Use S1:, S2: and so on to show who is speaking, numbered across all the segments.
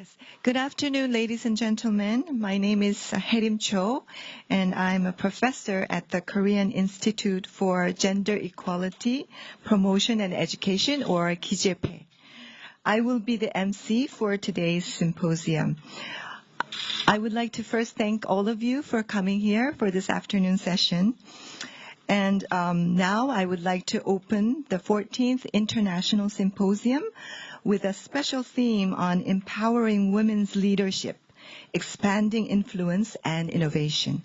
S1: Yes. Good afternoon, ladies and gentlemen. My name is Haerim Cho, and I'm a professor at the Korean Institute for Gender Equality, Promotion and Education, or KIJEP. I will be the MC for today's symposium. I would like to first thank all of you for coming here for this afternoon session. And now I would like to open the 14th International Symposium with a special theme on empowering women's leadership, expanding influence and innovation.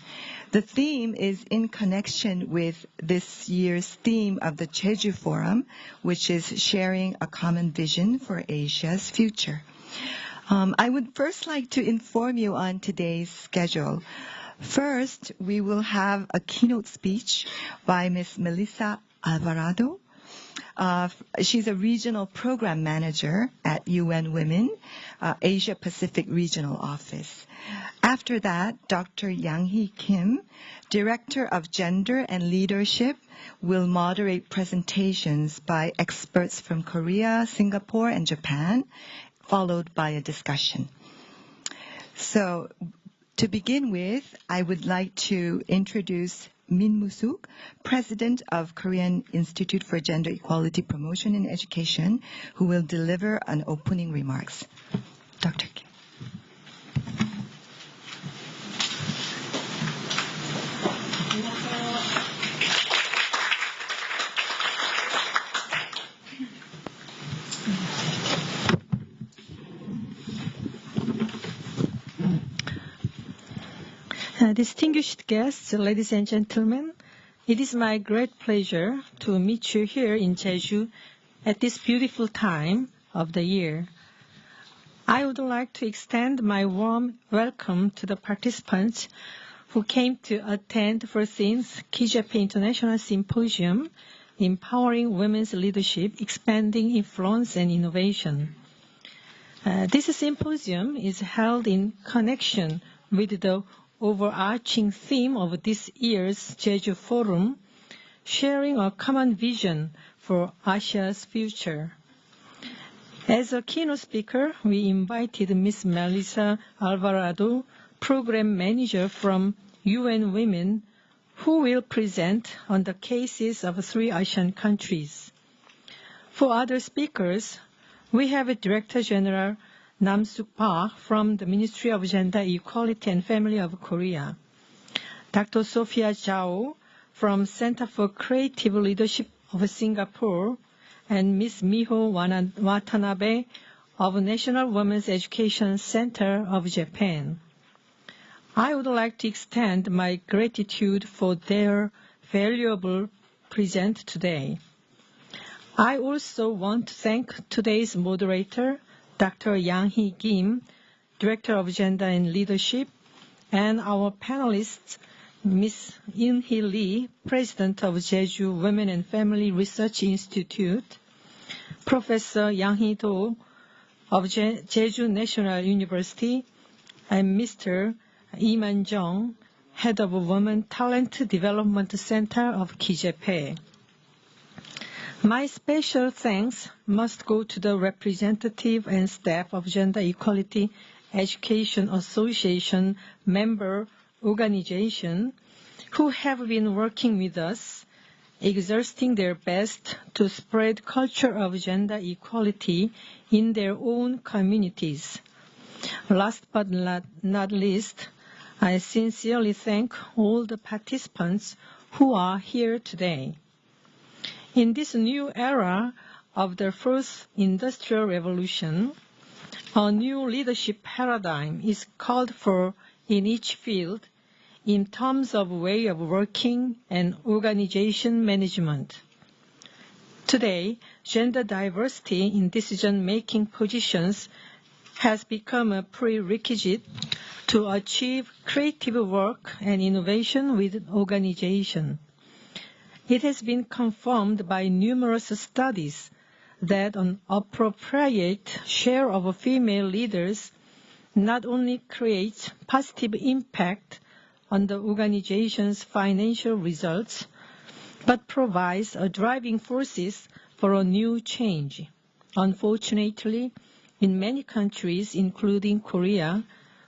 S1: The theme is in connection with this year's theme of the Jeju Forum, which is sharing a common vision for Asia's future. I would first like to inform you on today's schedule. First, we will have a keynote speech by Ms. Melissa Alvarado. She's a regional program manager at UN Women, Asia Pacific Regional Office. After that, Dr. Yang-hee Kim, Director of Gender and Leadership, will moderate presentations by experts from Korea, Singapore, and Japan, followed by a discussion. So, to begin with, I would like to introduce Min Moo-suk, President of Korean Institute for Gender Equality, Promotion and Education, who will deliver an opening remarks. Dr. Kim.
S2: Distinguished guests, ladies and gentlemen, it is my great pleasure to meet you here in Jeju at this beautiful time of the year. I would like to extend my warm welcome to the participants who came to attend 14th KIJEP International Symposium, Empowering Women's Leadership, Expanding Influence and Innovation. This symposium is held in connection with the overarching theme of this year's Jeju Forum, sharing a common vision for Asia's future. As a keynote speaker, we invited Ms. Melissa Alvarado, Program Manager from UN Women, who will present on the cases of 3 ASEAN countries. For other speakers, we have Director General Nam-suk Park from the Ministry of Gender Equality and Family of Korea, Dr. Sophia Zhao from Center for Creative Leadership of Singapore, and Ms. Miho Watanabe of National Women's Education Center of Japan. I would like to extend my gratitude for their valuable present today. I also want to thank today's moderator, Dr. Yang-hee Kim, Director of Gender and Leadership, and our panelists, Ms. In-hee Lee, President of Jeju Women and Family Research Institute, Professor Yang-hee Do of Jeju National University, and Mr. Lee Man-jung, Head of Women Talent Development Center of KIJEP. My special thanks must go to the representative and staff of Gender Equality Education Association member organization who have been working with us, exerting their best to spread culture of gender equality in their own communities. Last but not least, I sincerely thank all the participants who are here today. In this new era of the first industrial revolution, a new leadership paradigm is called for in each field in terms of way of working and organization management. Today, gender diversity in decision-making positions has become a prerequisite to achieve creative work and innovation within organization. It has been confirmed by numerous studies that an appropriate share of female leaders not only creates positive impact on the organization's financial results, but provides a driving forces for a new change. Unfortunately, in many countries, including Korea,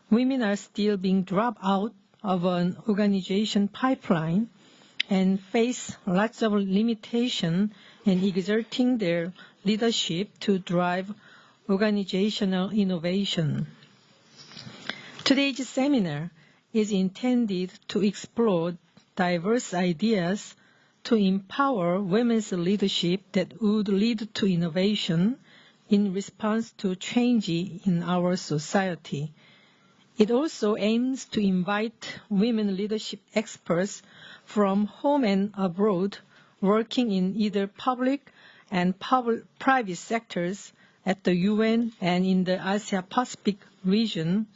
S2: women are still being dropped out of an organization pipeline and face lots of limitation in exerting their leadership to drive organizational innovation. Today's seminar is intended to explore diverse ideas to empower women's leadership that would lead to innovation in response to change in our society. It also aims to invite women leadership experts from home and abroad working in either public and private sectors at the UN and in the Asia-Pacific region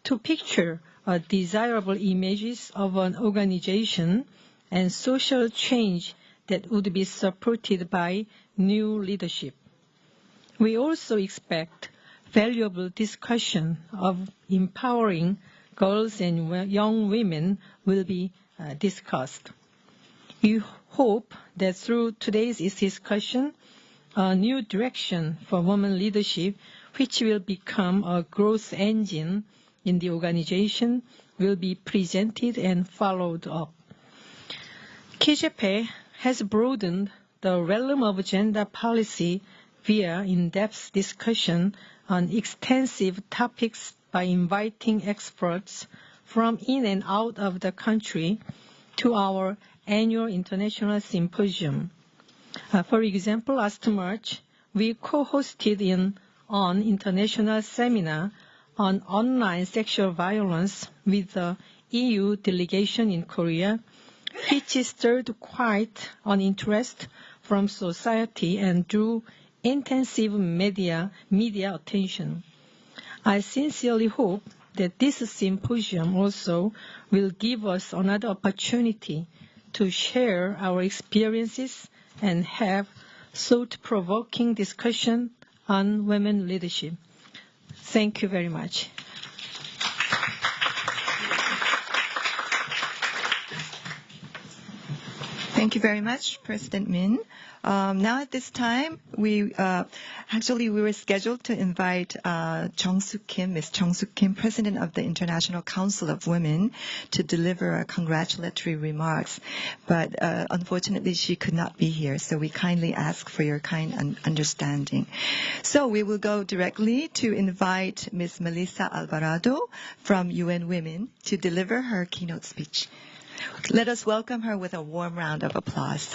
S2: to picture desirable images of an organization and social change that would be supported by new leadership. We also expect valuable discussion of empowering girls and young women will be discussed. We hope that through today's discussion, a new direction for women leadership, which will become a growth engine in the organization, will be presented and followed up. KJP has broadened the realm of gender policy via in-depth discussion on extensive topics by inviting experts from in and out of the country to our annual international symposium. For example, last March, we co-hosted an international seminar on online sexual violence with the EU delegation in Korea, which stirred quite an interest from society and drew intensive media attention. I sincerely hope that this symposium also will give us another opportunity to share our experiences and have thought-provoking discussion on women leadership. Thank you very much.
S1: Thank you very much, President Min. Now at this time, we were scheduled to invite Jung-Soo Kim, Ms. Jung-Soo Kim, President of the International Council of Women, to deliver congratulatory remarks. But unfortunately, she could not be here, so we kindly ask for your kind understanding. So we will go directly to invite Ms. Melissa Alvarado from UN Women to deliver her keynote speech. Let us welcome her with a warm round of applause.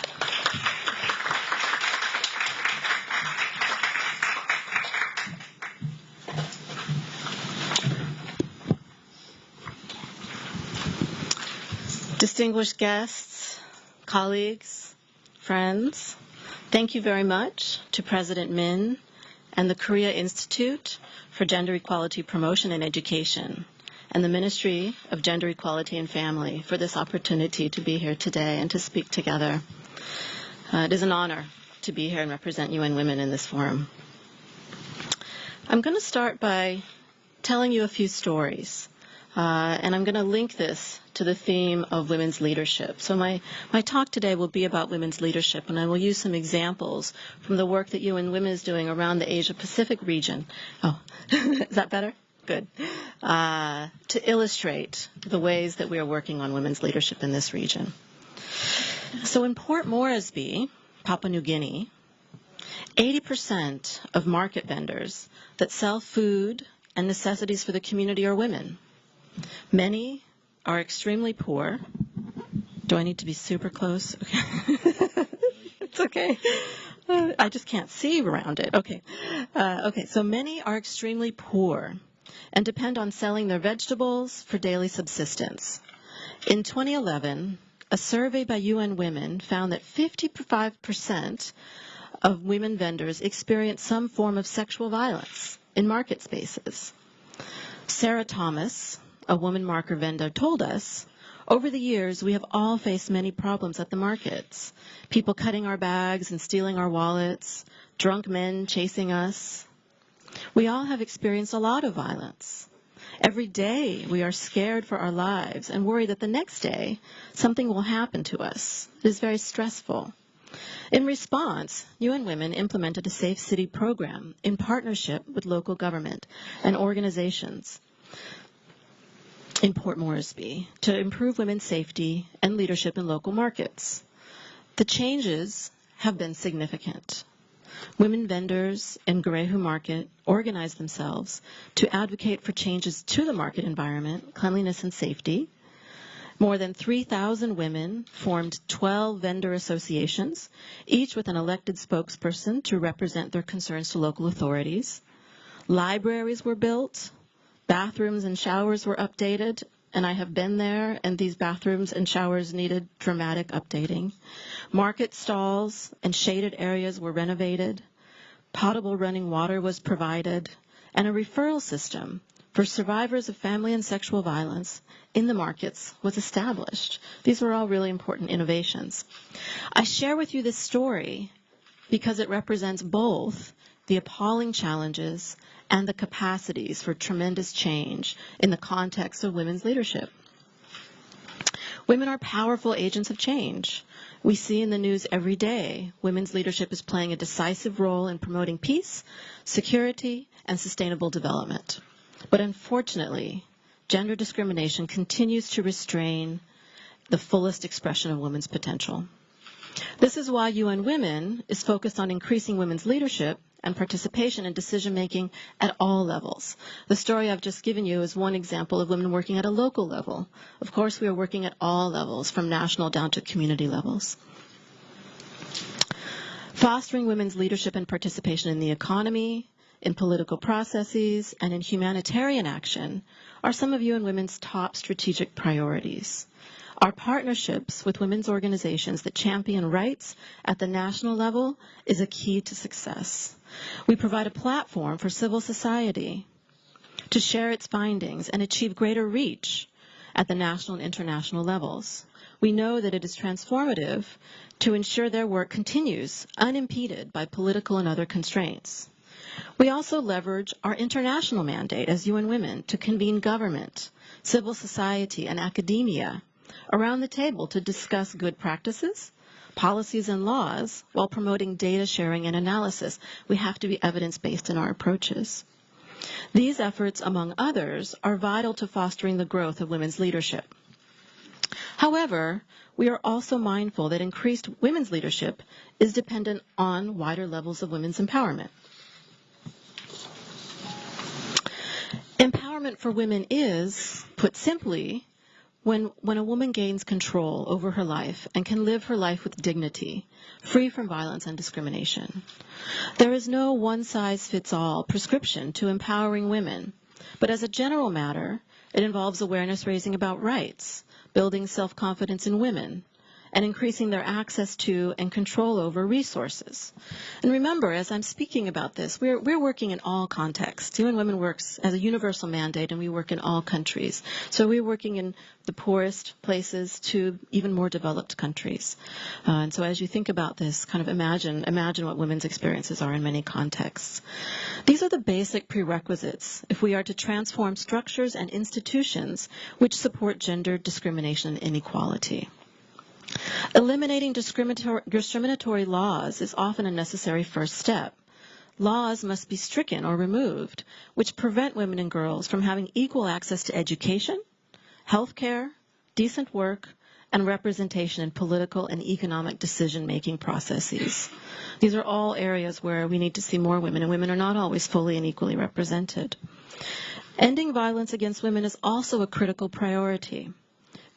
S3: Distinguished guests, colleagues, friends, thank you very much to President Min and the Korea Institute for Gender Equality Promotion and Education and the Ministry of Gender Equality and Family for this opportunity to be here today and to speak together. It is an honor to be here and represent UN Women in this forum. I'm going to start by telling you a few stories, and I'm going to link this to the theme of women's leadership. So my talk today will be about women's leadership, and I will use some examples from the work that UN Women is doing around the Asia-Pacific region. Oh, is that better? Good. To illustrate the ways that we are working on women's leadership in this region. So in Port Moresby, Papua New Guinea, 80% of market vendors that sell food and necessities for the community are women. Many are extremely poor. Do I need to be super close? Okay. It's okay. I just can't see around it. Okay. So many are extremely poor and depend on selling their vegetables for daily subsistence. In 2011, a survey by UN Women found that 55% of women vendors experience some form of sexual violence in market spaces. Sarah Thomas, a woman marker vendor, told us, over the years, we have all faced many problems at the markets. People cutting our bags and stealing our wallets, drunk men chasing us. We all have experienced a lot of violence. Every day, we are scared for our lives and worry that the next day, something will happen to us. It is very stressful. In response, UN Women implemented a Safe City program in partnership with local government and organizations in Port Moresby to improve women's safety and leadership in local markets. The changes have been significant. Women vendors in Garehu Market organized themselves to advocate for changes to the market environment, cleanliness and safety. More than 3,000 women formed 12 vendor associations, each with an elected spokesperson to represent their concerns to local authorities. Libraries were built, bathrooms and showers were updated, and I have been there, and these bathrooms and showers needed dramatic updating. Market stalls and shaded areas were renovated. Potable running water was provided, and a referral system for survivors of family and sexual violence in the markets was established. These were all really important innovations. I share with you this story because it represents both the appalling challenges and the capacities for tremendous change in the context of women's leadership. Women are powerful agents of change. We see in the news every day women's leadership is playing a decisive role in promoting peace, security, and sustainable development. But unfortunately, gender discrimination continues to restrain the fullest expression of women's potential. This is why UN Women is focused on increasing women's leadership and participation in decision-making at all levels. The story I've just given you is one example of women working at a local level. Of course, we are working at all levels, from national down to community levels. Fostering women's leadership and participation in the economy, in political processes, and in humanitarian action are some of UN Women's top strategic priorities. Our partnerships with women's organizations that champion rights at the national level is a key to success. We provide a platform for civil society to share its findings and achieve greater reach at the national and international levels. We know that it is transformative to ensure their work continues unimpeded by political and other constraints. We also leverage our international mandate as UN Women to convene government, civil society, and academia around the table to discuss good practices, policies, and laws while promoting data sharing and analysis. We have to be evidence-based in our approaches. These efforts, among others, are vital to fostering the growth of women's leadership. However, we are also mindful that increased women's leadership is dependent on wider levels of women's empowerment. Empowerment for women is, put simply, when a woman gains control over her life and can live her life with dignity, free from violence and discrimination. There is no one-size-fits-all prescription to empowering women, but as a general matter, it involves awareness raising about rights, building self-confidence in women, and increasing their access to and control over resources. And remember, as I'm speaking about this, we're working in all contexts. UN Women works as a universal mandate, and we work in all countries. So we're working in the poorest places to even more developed countries. And so as you think about this, kind of imagine what women's experiences are in many contexts. These are the basic prerequisites if we are to transform structures and institutions which support gender discrimination and inequality. Eliminating discriminatory laws is often a necessary first step. Laws must be stricken or removed, which prevent women and girls from having equal access to education, health care, decent work, and representation in political and economic decision-making processes. These are all areas where we need to see more women, and women are not always fully and equally represented. Ending violence against women is also a critical priority.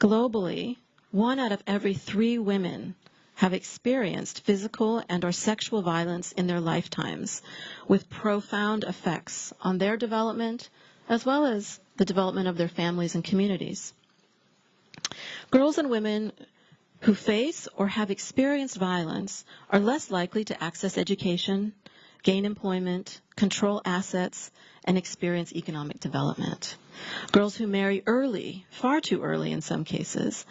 S3: Globally, 1 out of every 3 women have experienced physical and/or sexual violence in their lifetimes, with profound effects on their development as well as the development of their families and communities. Girls and women who face or have experienced violence are less likely to access education, gain employment, control assets, and experience economic development. Girls who marry early, far too early in some cases,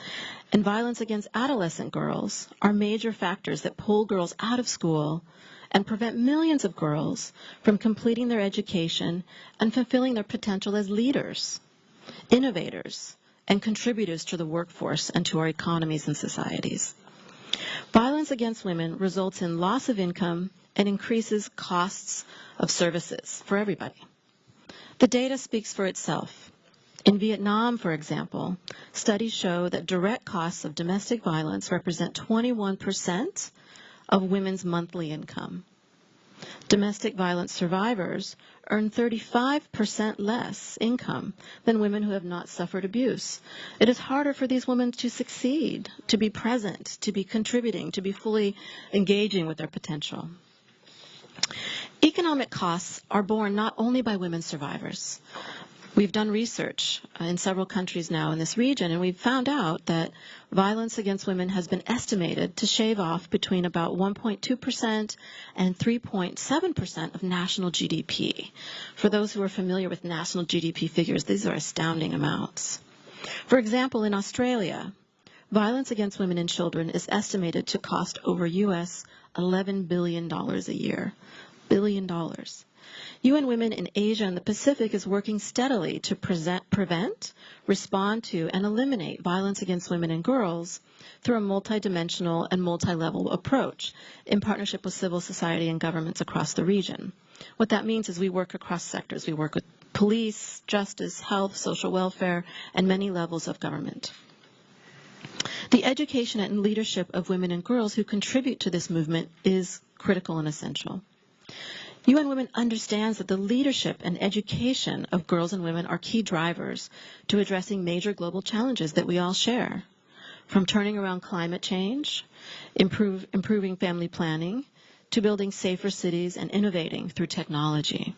S3: and violence against adolescent girls are major factors that pull girls out of school and prevent millions of girls from completing their education and fulfilling their potential as leaders, innovators, and contributors to the workforce and to our economies and societies. Violence against women results in loss of income and increases costs of services for everybody. The data speaks for itself. In Vietnam, for example, studies show that direct costs of domestic violence represent 21% of women's monthly income. Domestic violence survivors earn 35% less income than women who have not suffered abuse. It is harder for these women to succeed, to be present, to be contributing, to be fully engaging with their potential. Economic costs are borne not only by women survivors. We've done research in several countries now in this region, and we've found out that violence against women has been estimated to shave off between about 1.2% and 3.7% of national GDP. For those who are familiar with national GDP figures, these are astounding amounts. For example, in Australia, violence against women and children is estimated to cost over US $11 billion a year. $11 billion. UN Women in Asia and the Pacific is working steadily to prevent, respond to, and eliminate violence against women and girls through a multidimensional and multi-level approach in partnership with civil society and governments across the region. What that means is we work across sectors. We work with police, justice, health, social welfare, and many levels of government. The education and leadership of women and girls who contribute to this movement is critical and essential. UN Women understands that the leadership and education of girls and women are key drivers to addressing major global challenges that we all share, from turning around climate change, improving family planning, to building safer cities and innovating through technology.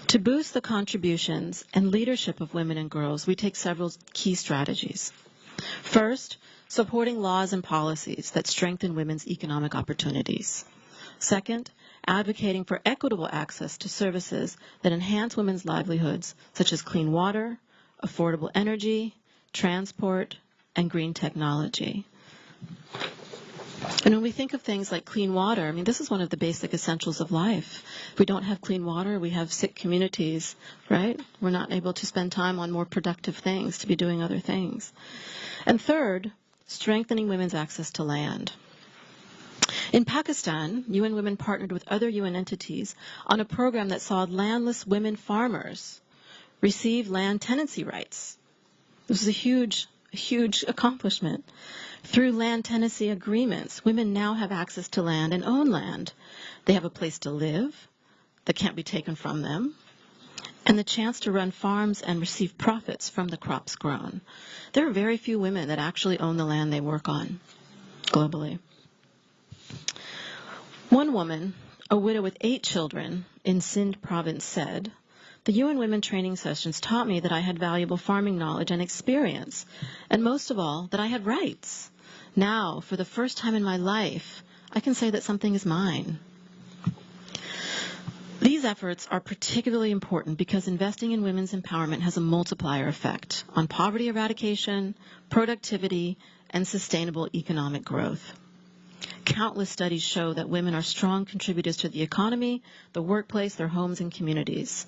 S3: To boost the contributions and leadership of women and girls, we take several key strategies. First, supporting laws and policies that strengthen women's economic opportunities. Second, advocating for equitable access to services that enhance women's livelihoods, such as clean water, affordable energy, transport, and green technology. And when we think of things like clean water, I mean, this is one of the basic essentials of life. If we don't have clean water, we have sick communities, right? We're not able to spend time on more productive things, to be doing other things. And third, strengthening women's access to land. In Pakistan, UN Women partnered with other UN entities on a program that saw landless women farmers receive land tenancy rights. This was a huge accomplishment. Through land tenancy agreements, women now have access to land and own land. They have a place to live that can't be taken from them, and the chance to run farms and receive profits from the crops grown. There are very few women that actually own the land they work on globally. One woman, a widow with 8 children in Sindh province, said, "The UN Women training sessions taught me that I had valuable farming knowledge and experience, and most of all, that I had rights. Now, for the first time in my life, I can say that something is mine." These efforts are particularly important because investing in women's empowerment has a multiplier effect on poverty eradication, productivity, and sustainable economic growth. Countless studies show that women are strong contributors to the economy, the workplace, their homes, and communities.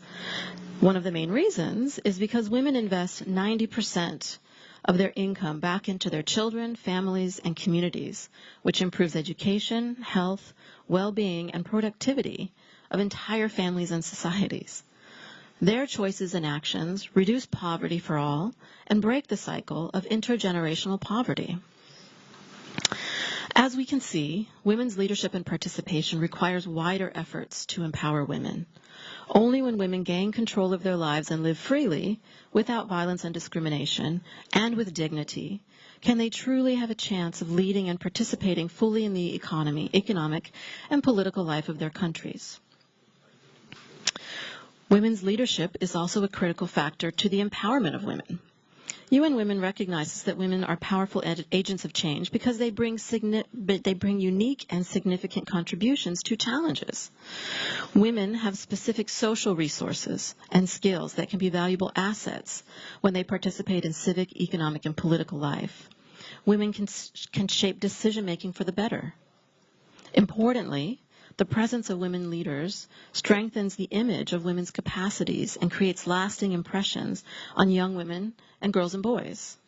S3: One of the main reasons is because women invest 90% of their income back into their children, families, and communities, which improves education, health, well-being, and productivity of entire families and societies. Their choices and actions reduce poverty for all and break the cycle of intergenerational poverty. As we can see, women's leadership and participation requires wider efforts to empower women. Only when women gain control of their lives and live freely, without violence and discrimination, and with dignity, can they truly have a chance of leading and participating fully in the economic, and political life of their countries. Women's leadership is also a critical factor to the empowerment of women. UN Women recognizes that women are powerful agents of change because they bring unique and significant contributions to challenges. Women have specific social resources and skills that can be valuable assets when they participate in civic, economic, and political life. Women can shape decision-making for the better. Importantly, the presence of women leaders strengthens the image of women's capacities and creates lasting impressions on young women and girls and boys.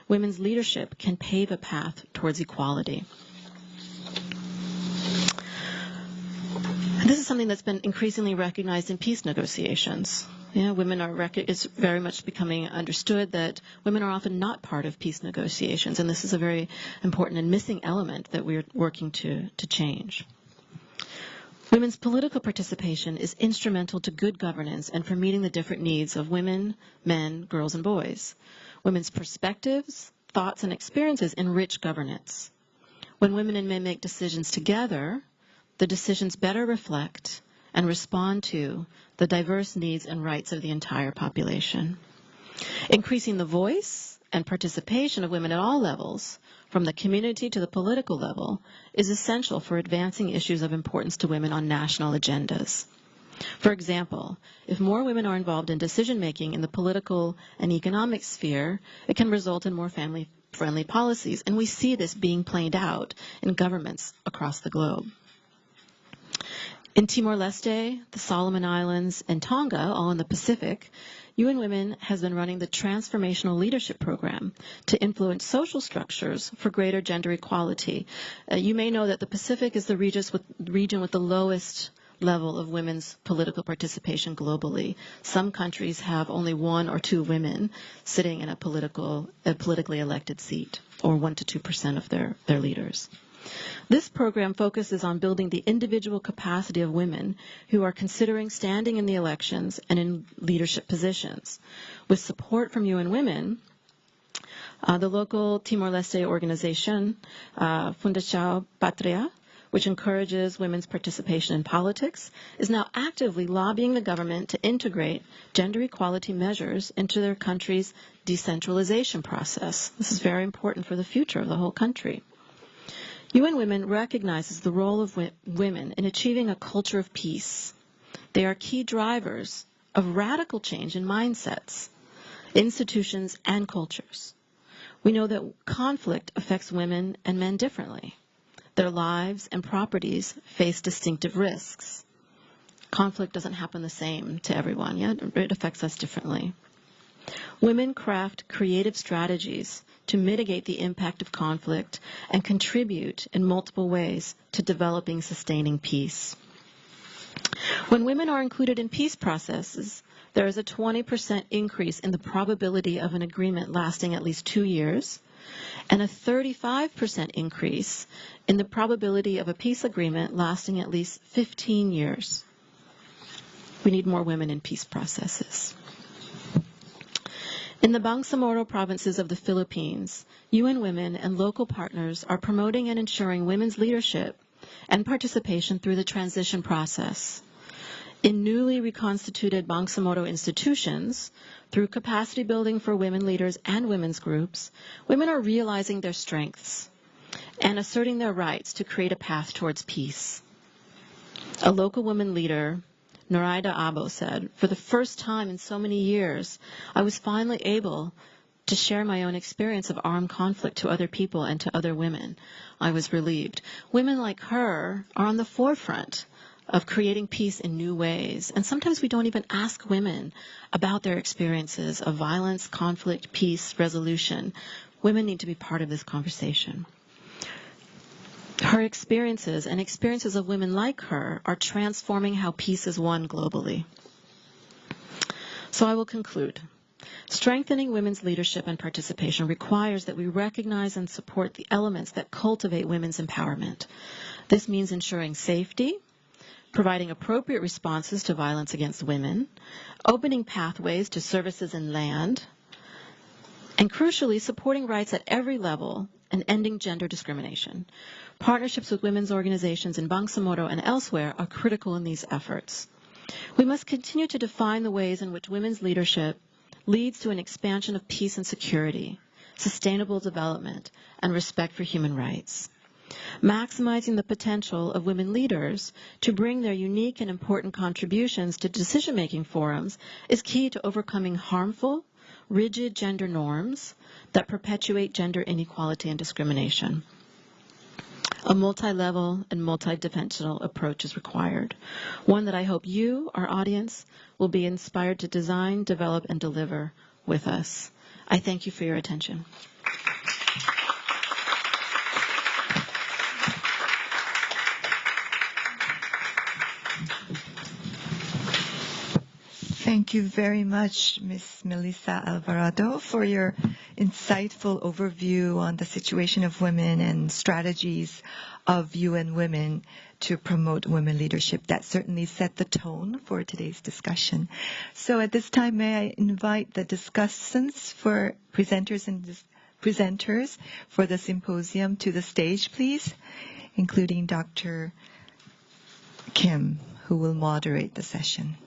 S3: Women's leadership can pave a path towards equality. This is something that's been increasingly recognized in peace negotiations. Yeah, it's very much becoming understood that women are often not part of peace negotiations, and this is a very important and missing element that we're working to change. Women's political participation is instrumental to good governance and for meeting the different needs of women, men, girls, and boys. Women's perspectives, thoughts, and experiences enrich governance. When women and men make decisions together, the decisions better reflect and respond to the diverse needs and rights of the entire population. Increasing the voice and participation of women at all levels, from the community to the political level, is essential for advancing issues of importance to women on national agendas. For example, if more women are involved in decision-making in the political and economic sphere, it can result in more family-friendly policies, and we see this being played out in governments across the globe. In Timor-Leste, the Solomon Islands, and Tonga, all in the Pacific, UN Women has been running the Transformational Leadership Program to influence social structures for greater gender equality. You may know that the Pacific is the region with the lowest level of women's political participation globally. Some countries have only 1 or 2 women sitting in a politically elected seat, or 1 to 2% of their leaders. This program focuses on building the individual capacity of women who are considering standing in the elections and in leadership positions. With support from UN Women, the local Timor-Leste organization, Fundação Patria, which encourages women's participation in politics, is now actively lobbying the government to integrate gender equality measures into their country's decentralization process. This is very important for the future of the whole country. UN Women recognizes the role of women in achieving a culture of peace. They are key drivers of radical change in mindsets, institutions, and cultures. We know that conflict affects women and men differently. Their lives and properties face distinctive risks. Conflict doesn't happen the same to everyone, yet it affects us differently. Women craft creative strategies to mitigate the impact of conflict and contribute in multiple ways to developing sustaining peace. When women are included in peace processes, there is a 20% increase in the probability of an agreement lasting at least 2 years, and a 35% increase in the probability of a peace agreement lasting at least 15 years. We need more women in peace processes. In the Bangsamoro provinces of the Philippines, UN Women and local partners are promoting and ensuring women's leadership and participation through the transition process. In newly reconstituted Bangsamoro institutions, through capacity building for women leaders and women's groups, women are realizing their strengths and asserting their rights to create a path towards peace. A local woman leader, Noraida Abo, said, "For the first time in so many years, I was finally able to share my own experience of armed conflict to other people and to other women. I was relieved." Women like her are on the forefront of creating peace in new ways. And sometimes we don't even ask women about their experiences of violence, conflict, peace, resolution. Women need to be part of this conversation. Her experiences and experiences of women like her are transforming how peace is won globally. So I will conclude. Strengthening women's leadership and participation requires that we recognize and support the elements that cultivate women's empowerment. This means ensuring safety, providing appropriate responses to violence against women, opening pathways to services and land, and crucially, supporting rights at every level and ending gender discrimination. Partnerships with women's organizations in Bangsamoro and elsewhere are critical in these efforts. We must continue to define the ways in which women's leadership leads to an expansion of peace and security, sustainable development, and respect for human rights. Maximizing the potential of women leaders to bring their unique and important contributions to decision-making forums is key to overcoming harmful, rigid gender norms that perpetuate gender inequality and discrimination. A multi-level and multi-dimensional approach is required, one that I hope you, our audience, will be inspired to design, develop, and deliver with us. I thank you for your attention.
S1: Thank you very much, Ms. Melissa Alvarado, for your insightful overview on the situation of women and strategies of UN Women to promote women leadership. That certainly set the tone for today's discussion. So at this time, may I invite the discussants for presenters for the symposium to the stage, please, including Dr. Kim, who will moderate the session.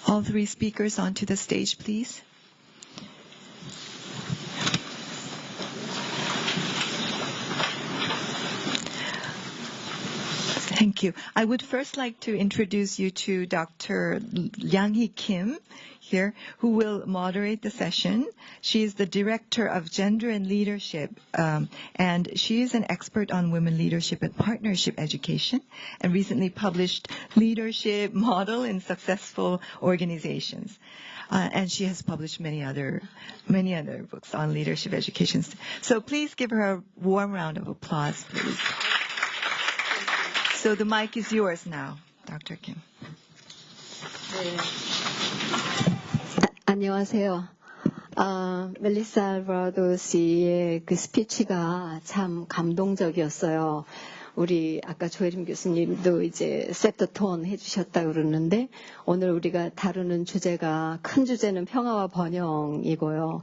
S1: All three speakers onto the stage, please. Thank you. I would first like to introduce you to Dr. Yang-hee Kim here, who will moderate the session. She is the Director of Gender and Leadership, and she is an expert on women leadership and partnership education, and recently published Leadership Model in Successful Organizations. And she has published many other books on leadership education. So please give her a warm round of applause, please. So the mic is yours now, Dr. Kim.
S4: 네. 안녕하세요. 멜리사 알바라도 씨의 그 스피치가 참 감동적이었어요. 우리 아까 조혜림 교수님도 이제 set the tone 해주셨다 그러는데 오늘 우리가 다루는 주제가 큰 주제는 평화와 번영이고요.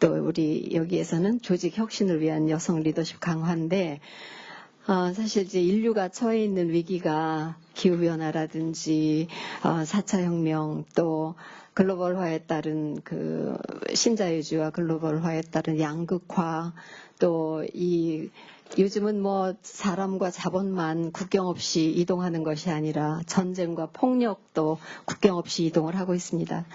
S4: 또 우리 여기에서는 조직 혁신을 위한 여성 리더십 강화인데 사실 이제 인류가 처해 있는 위기가 기후변화라든지 4차 혁명 또 글로벌화에 따른 그 신자유주의와 글로벌화에 따른 양극화 또 요즘은 뭐 사람과 자본만 국경 없이 이동하는 것이 아니라 전쟁과 폭력도 국경 없이 이동을 하고 있습니다.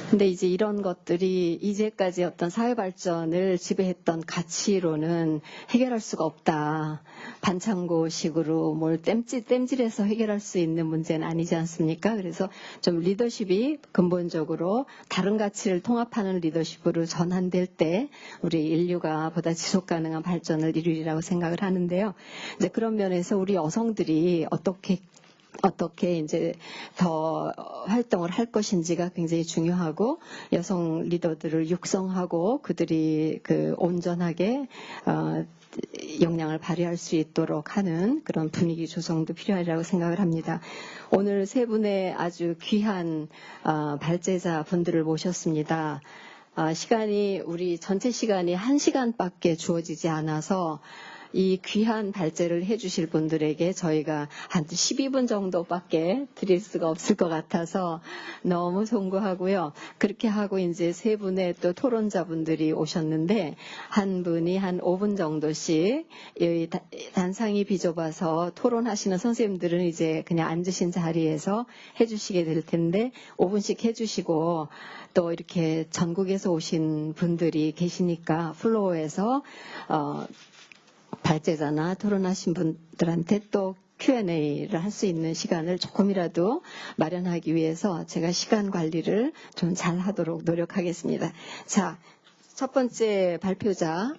S4: 근데 이제 이런 것들이 이제까지 어떤 사회 발전을 지배했던 가치로는 해결할 수가 없다. 반창고식으로 뭘 땜질해서 해결할 수 있는 문제는 아니지 않습니까? 그래서 좀 리더십이 근본적으로 다른 가치를 통합하는 리더십으로 전환될 때 우리 인류가 보다 지속 가능한 발전을 이루리라고 생각을 하는데요. 이제 그런 면에서 우리 여성들이 어떻게 이제 더 활동을 할 것인지가 굉장히 중요하고 여성 리더들을 육성하고 그들이 그 온전하게 역량을 발휘할 수 있도록 하는 그런 분위기 조성도 필요하리라고 생각을 합니다. 오늘 세 분의 아주 귀한 발제자 분들을 모셨습니다. 우리 전체 시간이 1시간밖에 주어지지 않아서 이 귀한 발제를 해주실 분들에게 저희가 한 12분 정도밖에 드릴 수가 없을 것 같아서 너무 송구하고요. 그렇게 하고 이제 세 분의 또 토론자분들이 오셨는데 한 분이 한 5분 정도씩 단상이 비좁아서 토론하시는 선생님들은 이제 그냥 앉으신 자리에서 해주시게 될 텐데 5분씩 해주시고 또 이렇게 전국에서 오신 분들이 계시니까 플로어에서 발제자나 토론하신 분들한테 또 Q&A를 할 수 있는 시간을 조금이라도 마련하기 위해서 제가 시간 관리를 좀 잘 하도록 노력하겠습니다. 자, 첫 번째 발표자.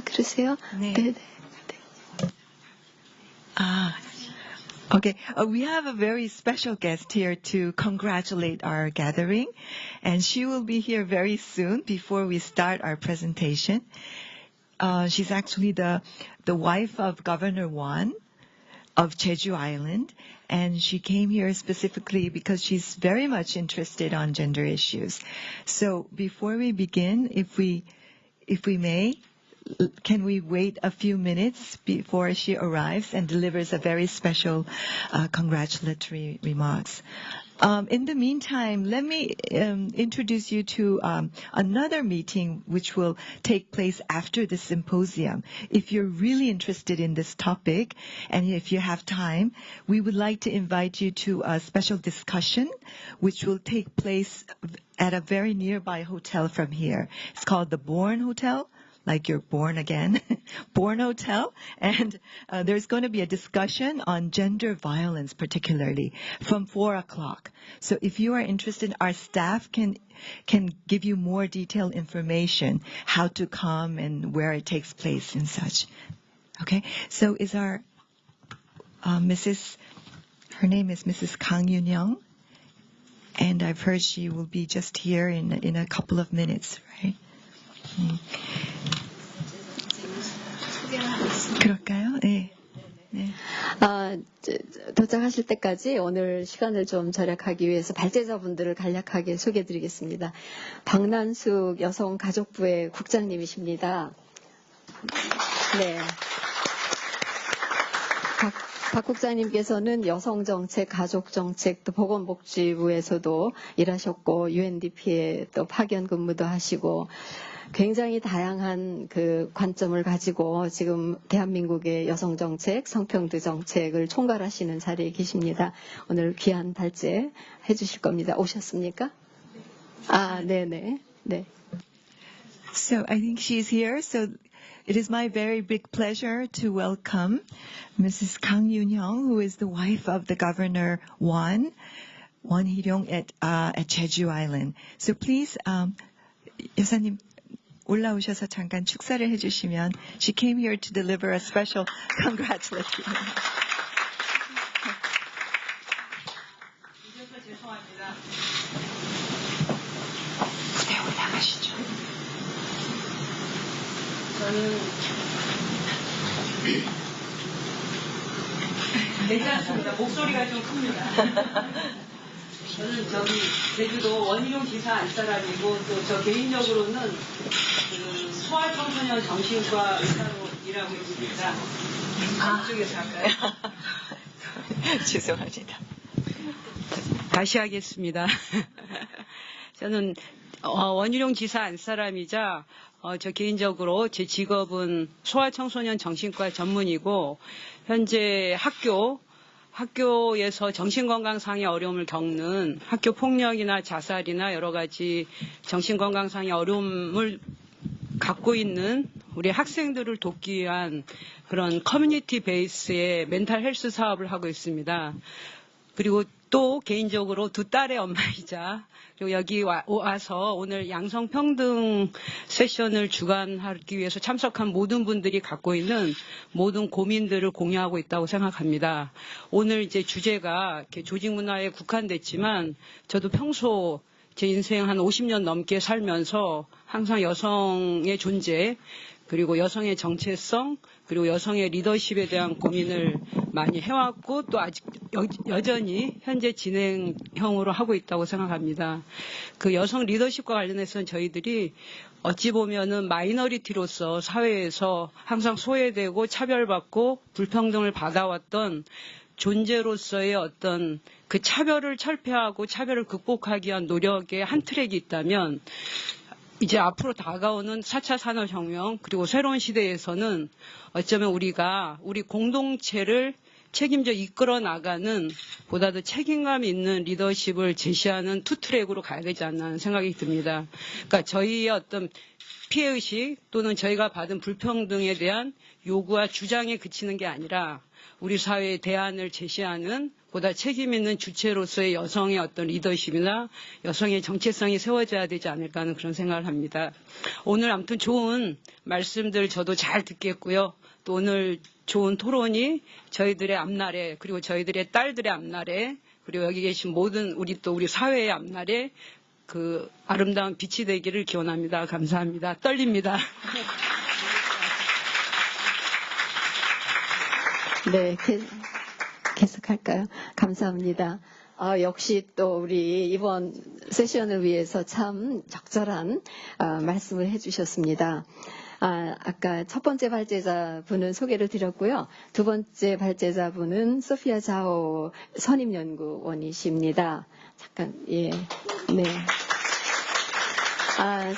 S4: 그러세요?
S1: 네.
S4: 네.
S1: Okay, we have a very special guest here to congratulate our gathering, and she will be here very soon before we start our presentation. She's actually the wife of Governor Won of Jeju Island, and she came here specifically because she's very much interested on gender issues. So before we begin, if we may, can we wait a few minutes before she arrives and delivers a very special congratulatory remarks? In the meantime, let me introduce you to another meeting which will take place after the symposium. If you're really interested in this topic and if you have time, we would like to invite you to a special discussion which will take place at a very nearby hotel from here. It's called the Bourne Hotel. like you're born again, Born Hotel. And there's going to be a discussion on gender violence, particularly from 4 o'clock. So if you are interested, our staff can give you more detailed information, how to come and where it takes place and such. Okay, so is our her name is Mrs. Kang Yoon-young, and I've heard she will be just here in a couple of minutes, right? 그럴까요? 네. 네.
S4: 도착하실 때까지 오늘 시간을 좀 절약하기 위해서 발제자분들을 간략하게 소개해드리겠습니다. 박난숙 여성가족부의 국장님이십니다. 네. 박 국장님께서는 여성정책, 가족정책, 또 보건복지부에서도 일하셨고 UNDP에 또 파견 근무도 하시고 굉장히 다양한 그 관점을 가지고 지금 대한민국의 여성정책, 성평등 정책을 총괄하시는 자리에 계십니다. 오늘 귀한 발제 해주실 겁니다. 오셨습니까? 네네. 네.
S1: So I think she's here. So it is my very big pleasure to welcome Mrs. Kang Yoon-young, who is the wife of the Governor Won Hee-ryong at Jeju Island. So please, 여사님 올라오셔서 잠깐 축사를 해주시면, she came here to deliver a special congratulation.
S5: 죄송합니다.
S1: 무대 올라가시죠.
S5: 저는 괜찮습니다. 목소리가 좀 큽니다. 저는 제주도 원희룡 지사 안사람이고 또 저 개인적으로는 그 소아청소년 정신과 의사로 일하고 있습니다. 이쪽에서 할까요?
S1: 죄송합니다.
S5: 다시 하겠습니다. 저는 원희룡 지사 안사람이자 저 개인적으로 제 직업은 소아청소년 정신과 전문이고 현재 학교에서 정신건강상의 어려움을 겪는 학교 폭력이나 자살이나 여러 가지 정신건강상의 어려움을 갖고 있는 우리 학생들을 돕기 위한 그런 커뮤니티 베이스의 멘탈 헬스 사업을 하고 있습니다. 그리고 또 개인적으로 두 딸의 엄마이자 그리고 여기 와서 오늘 양성평등 세션을 주관하기 위해서 참석한 모든 분들이 갖고 있는 모든 고민들을 공유하고 있다고 생각합니다. 오늘 이제 주제가 이렇게 조직 문화에 국한됐지만 저도 평소 제 인생 한 50년 넘게 살면서 항상 여성의 존재 그리고 여성의 정체성 그리고 여성의 리더십에 대한 고민을 많이 해왔고 또 아직 여전히 현재 진행형으로 하고 있다고 생각합니다. 그 여성 리더십과 관련해서는 저희들이 어찌 보면은 마이너리티로서 사회에서 항상 소외되고 차별받고 불평등을 받아왔던 존재로서의 어떤 그 차별을 철폐하고 차별을 극복하기 위한 노력의 한 트랙이 있다면 이제 앞으로 다가오는 4차 산업혁명 그리고 새로운 시대에서는 어쩌면 우리가 우리 공동체를 책임져 이끌어 나가는 보다 더 책임감 있는 리더십을 제시하는 투트랙으로 가야 되지 않나 하는 생각이 듭니다. 그러니까 저희의 어떤 피해의식 또는 저희가 받은 불평등에 대한 요구와 주장에 그치는 게 아니라 우리 사회의 대안을 제시하는 보다 책임 있는 주체로서의 여성의 어떤 리더십이나 여성의 정체성이 세워져야 되지 않을까 하는 그런 생각을 합니다. 오늘 아무튼 좋은 말씀들 저도 잘 듣겠고요. 또 오늘 좋은 토론이 저희들의 앞날에 그리고 저희들의 딸들의 앞날에 그리고 여기 계신 모든 우리 사회의 앞날에 그 아름다운 빛이 되기를 기원합니다. 감사합니다. 떨립니다.
S4: 네, 계속할까요? 감사합니다. 역시 또 우리 이번 세션을 위해서 참 적절한 말씀을 해주셨습니다. 아까 첫 번째 발제자분은 소개를 드렸고요. 두 번째 발제자분은 소피아 자오 선임연구원이십니다. 잠깐, 예, 네.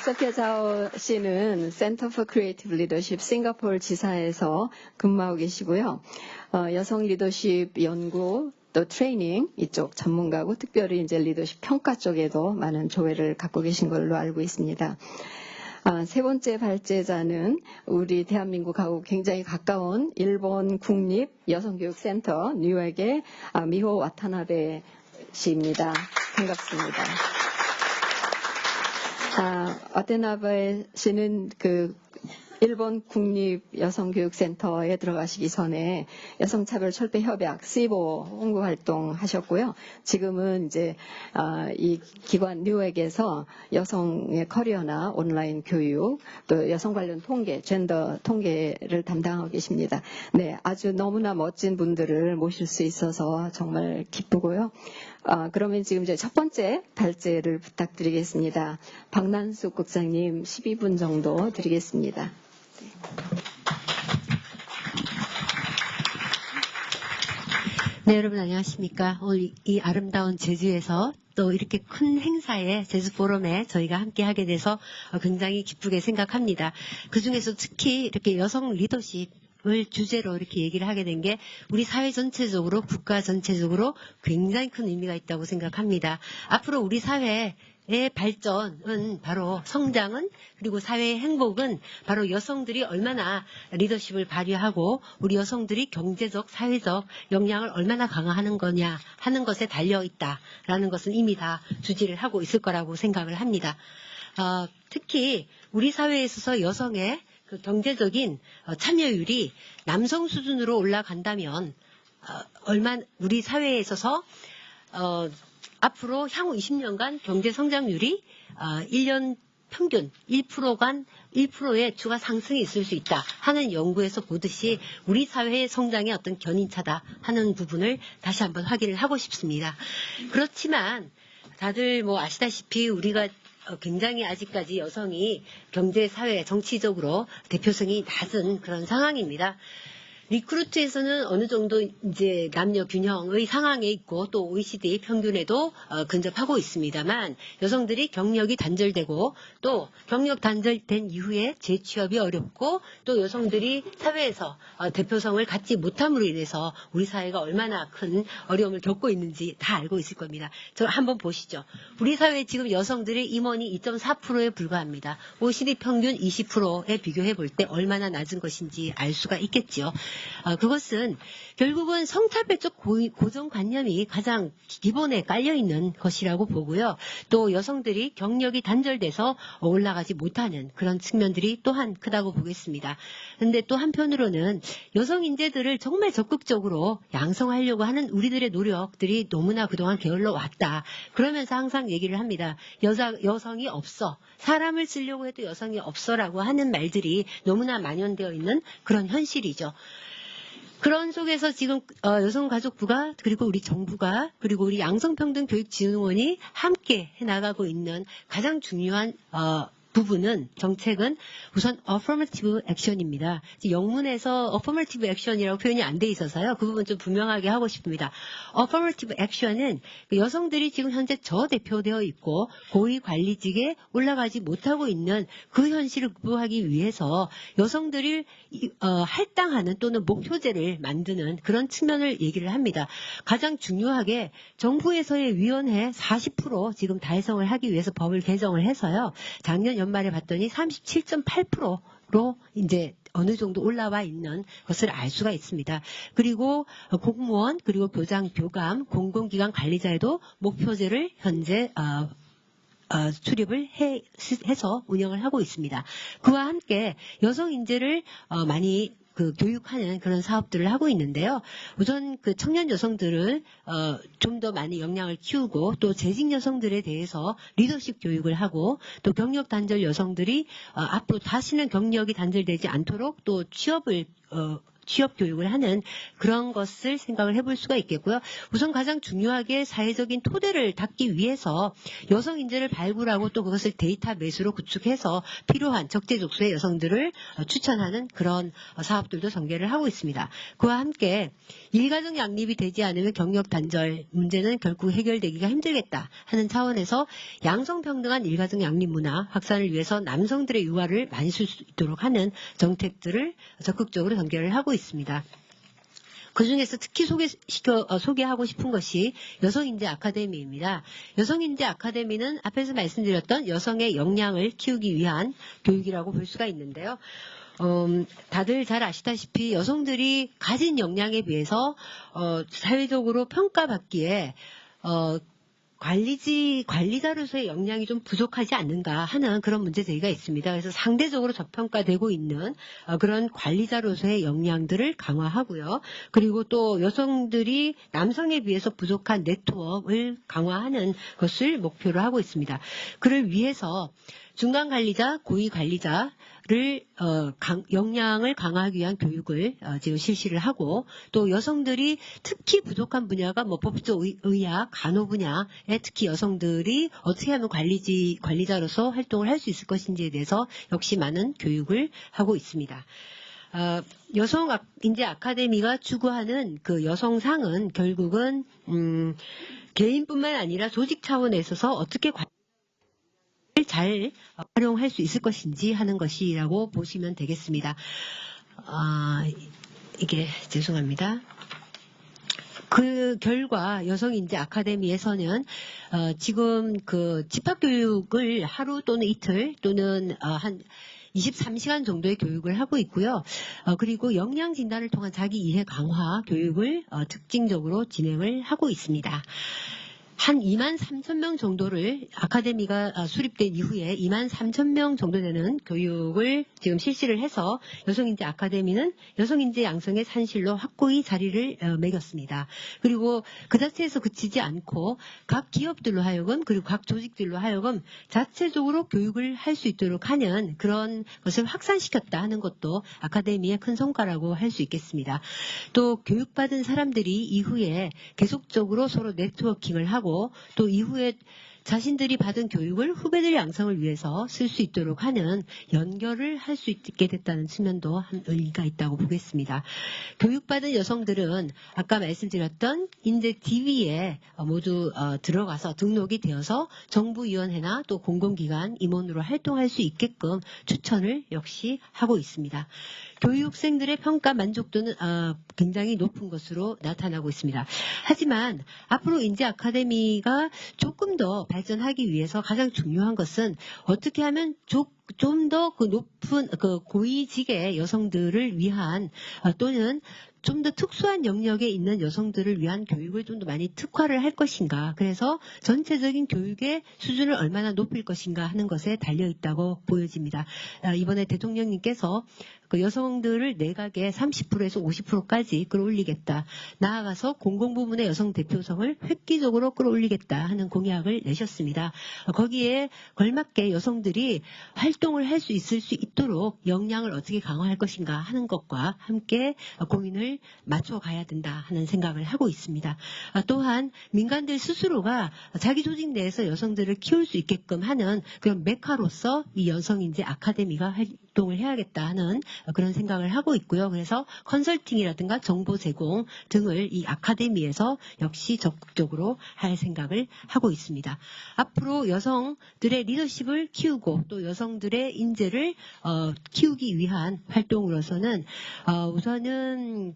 S4: 소피아 자오 씨는 Center for Creative Leadership 싱가포르 지사에서 근무하고 계시고요. 여성 리더십 연구 또 트레이닝 이쪽 전문가고 특별히 이제 리더십 평가 쪽에도 많은 조회를 갖고 계신 걸로 알고 있습니다. 세 번째 발제자는 우리 대한민국하고 굉장히 가까운 일본 국립 여성교육센터 뉴욕의 미호 와타나베 씨입니다. 반갑습니다. 와타나베 씨는 일본 국립 여성교육센터에 들어가시기 전에 여성차별철폐협약 시보 홍보 활동 하셨고요. 지금은 이제 이 기관 뉴욕에서 여성의 커리어나 온라인 교육, 또 여성 관련 통계, 젠더 통계를 담당하고 계십니다. 네, 아주 너무나 멋진 분들을 모실 수 있어서 정말 기쁘고요. 그러면 지금 이제 첫 번째 발제를 부탁드리겠습니다. 박난숙 국장님 12분 정도 드리겠습니다.
S6: 네, 여러분 안녕하십니까. 오늘 이 아름다운 제주에서 또 이렇게 큰 행사에, 제주 포럼에 저희가 함께 하게 돼서 굉장히 기쁘게 생각합니다. 그중에서 특히 이렇게 여성 리더십을 주제로 이렇게 얘기를 하게 된 게 우리 사회 전체적으로, 국가 전체적으로 굉장히 큰 의미가 있다고 생각합니다. 앞으로 우리 사회의 발전은 바로 성장은, 그리고 사회의 행복은 바로 여성들이 얼마나 리더십을 발휘하고 우리 여성들이 경제적, 사회적 역량을 얼마나 강화하는 거냐 하는 것에 달려있다라는 것은 이미 다 주지를 하고 있을 거라고 생각을 합니다. 특히 우리 사회에 있어서 여성의 그 경제적인 참여율이 남성 수준으로 올라간다면 우리 사회에 있어서 앞으로 향후 20년간 경제 성장률이 1년 평균 1%의 추가 상승이 있을 수 있다 하는 연구에서 보듯이 우리 사회의 성장의 어떤 견인차다 하는 부분을 다시 한번 확인을 하고 싶습니다. 그렇지만 다들 아시다시피 우리가 굉장히 아직까지 여성이 경제, 사회, 정치적으로 대표성이 낮은 그런 상황입니다. 리크루트에서는 어느 정도 이제 남녀 균형의 상황에 있고 또 OECD 평균에도 근접하고 있습니다만 여성들이 경력이 단절되고 또 경력 단절된 이후에 재취업이 어렵고 또 여성들이 사회에서 대표성을 갖지 못함으로 인해서 우리 사회가 얼마나 큰 어려움을 겪고 있는지 다 알고 있을 겁니다. 저 한번 보시죠. 우리 사회 지금 여성들의 임원이 2.4%에 불과합니다. OECD 평균 20%에 비교해 볼 때 얼마나 낮은 것인지 알 수가 있겠지요. 그것은 결국은 성차별적 고정관념이 가장 기본에 깔려있는 것이라고 보고요. 또 여성들이 경력이 단절돼서 올라가지 못하는 그런 측면들이 또한 크다고 보겠습니다. 그런데 또 한편으로는 여성 인재들을 정말 적극적으로 양성하려고 하는 우리들의 노력들이 너무나 그동안 게을러 왔다. 그러면서 항상 얘기를 합니다. 여성이 없어. 사람을 쓰려고 해도 여성이 없어라고 하는 말들이 너무나 만연되어 있는 그런 현실이죠. 그런 속에서 지금 여성가족부가 그리고 우리 정부가 그리고 우리 양성평등교육진흥원이 함께 해나가고 있는 가장 중요한 부분은 정책은 우선 affirmative action입니다. 영문에서 affirmative action이라고 표현이 안 돼 있어서요. 그 부분 좀 분명하게 하고 싶습니다. affirmative action은 여성들이 지금 현재 저대표되어 있고 고위 관리직에 올라가지 못하고 있는 그 현실을 극복하기 위해서 여성들을 할당하는 또는 목표제를 만드는 그런 측면을 얘기를 합니다. 가장 중요하게 정부에서의 위원회 40% 지금 달성을 하기 위해서 법을 개정을 해서요. 작년 연말에 봤더니 37.8%로 이제 어느 정도 올라와 있는 것을 알 수가 있습니다. 그리고 공무원, 그리고 교장, 교감, 공공기관 관리자에도 목표제를 현재 수립을 해서 운영을 하고 있습니다. 그와 함께 여성 인재를 많이 교육하는 그런 사업들을 하고 있는데요. 우선 청년 여성들은 좀 더 많이 역량을 키우고 또 재직 여성들에 대해서 리더십 교육을 하고 또 경력 단절 여성들이 앞으로 다시는 경력이 단절되지 않도록 또 취업 교육을 하는 그런 것을 생각을 해볼 수가 있겠고요. 우선 가장 중요하게 사회적인 토대를 닦기 위해서 여성 인재를 발굴하고 또 그것을 데이터베이스로 구축해서 필요한 적재적소의 여성들을 추천하는 그런 사업들도 전개를 하고 있습니다. 그와 함께 일가정 양립이 되지 않으면 경력 단절 문제는 결국 해결되기가 힘들겠다 하는 차원에서 양성평등한 일가정 양립 문화 확산을 위해서 남성들의 유아를 많이 쓸 수 있도록 하는 정책들을 적극적으로 전개를 하고 있습니다. 그중에서 특히 소개하고 싶은 것이 여성인재 아카데미입니다. 여성인재 아카데미는 앞에서 말씀드렸던 여성의 역량을 키우기 위한 교육이라고 볼 수가 있는데요. 다들 잘 아시다시피 여성들이 가진 역량에 비해서 사회적으로 평가받기에 관리자로서의 역량이 좀 부족하지 않는가 하는 그런 문제제기가 있습니다. 그래서 상대적으로 저평가되고 있는 그런 관리자로서의 역량들을 강화하고요. 그리고 또 여성들이 남성에 비해서 부족한 네트워크를 강화하는 것을 목표로 하고 있습니다. 그를 위해서 중간 관리자, 고위 관리자를 역량을 강화하기 위한 교육을 지금 실시를 하고, 또 여성들이 특히 부족한 분야가 뭐 법조, 의학, 간호 분야에 특히 여성들이 어떻게 하면 관리자로서 활동을 할 수 있을 것인지에 대해서 역시 많은 교육을 하고 있습니다. 여성인재 아카데미가 추구하는 그 여성상은 결국은 개인뿐만 아니라 조직 차원에 있어서 어떻게 잘 활용할 수 있을 것인지 하는 것이라고 보시면 되겠습니다. 죄송합니다. 그 결과 여성인재 아카데미에서는 지금 그 집합교육을 하루 또는 이틀 또는 한 23시간 정도의 교육을 하고 있고요. 그리고 역량 진단을 통한 자기 이해 강화 교육을 특징적으로 진행을 하고 있습니다. 한 23,000명 정도를 아카데미가 수립된 이후에 23,000명 정도 되는 교육을 지금 실시를 해서 여성인재 아카데미는 여성인재 양성의 산실로 확고히 자리를 매겼습니다. 그리고 그 자체에서 그치지 않고 각 기업들로 하여금 그리고 각 조직들로 하여금 자체적으로 교육을 할 수 있도록 하는 그런 것을 확산시켰다 하는 것도 아카데미의 큰 성과라고 할 수 있겠습니다. 또 교육받은 사람들이 이후에 계속적으로 서로 네트워킹을 하고 또 이후에 자신들이 받은 교육을 후배들 양성을 위해서 쓸 수 있도록 하는 연결을 할 수 있게 됐다는 측면도 한 의미가 있다고 보겠습니다. 교육받은 여성들은 아까 말씀드렸던 인재 DB에 모두 들어가서 등록이 되어서 정부위원회나 또 공공기관 임원으로 활동할 수 있게끔 추천을 역시 하고 있습니다. 교육생들의 평가 만족도는 굉장히 높은 것으로 나타나고 있습니다. 하지만 앞으로 인재 아카데미가 조금 더 발전하기 위해서 가장 중요한 것은 어떻게 하면 좀 더 그 높은 그 고위직의 여성들을 위한 또는 좀 더 특수한 영역에 있는 여성들을 위한 교육을 좀 더 많이 특화를 할 것인가. 그래서 전체적인 교육의 수준을 얼마나 높일 것인가 하는 것에 달려있다고 보여집니다. 이번에 대통령님께서 그 여성들을 내각의 30%에서 50%까지 끌어올리겠다. 나아가서 공공부문의 여성 대표성을 획기적으로 끌어올리겠다 하는 공약을 내셨습니다. 거기에 걸맞게 여성들이 활동을 할 수 있도록 역량을 어떻게 강화할 것인가 하는 것과 함께 고민을 맞춰가야 된다 하는 생각을 하고 있습니다. 또한 민간들 스스로가 자기 조직 내에서 여성들을 키울 수 있게끔 하는 그런 메카로서 이 여성인재 아카데미가 활동을 해야겠다 하는 그런 생각을 하고 있고요. 그래서 컨설팅이라든가 정보 제공 등을 이 아카데미에서 역시 적극적으로 할 생각을 하고 있습니다. 앞으로 여성들의 리더십을 키우고 또 여성들의 인재를 키우기 위한 활동으로서는 우선은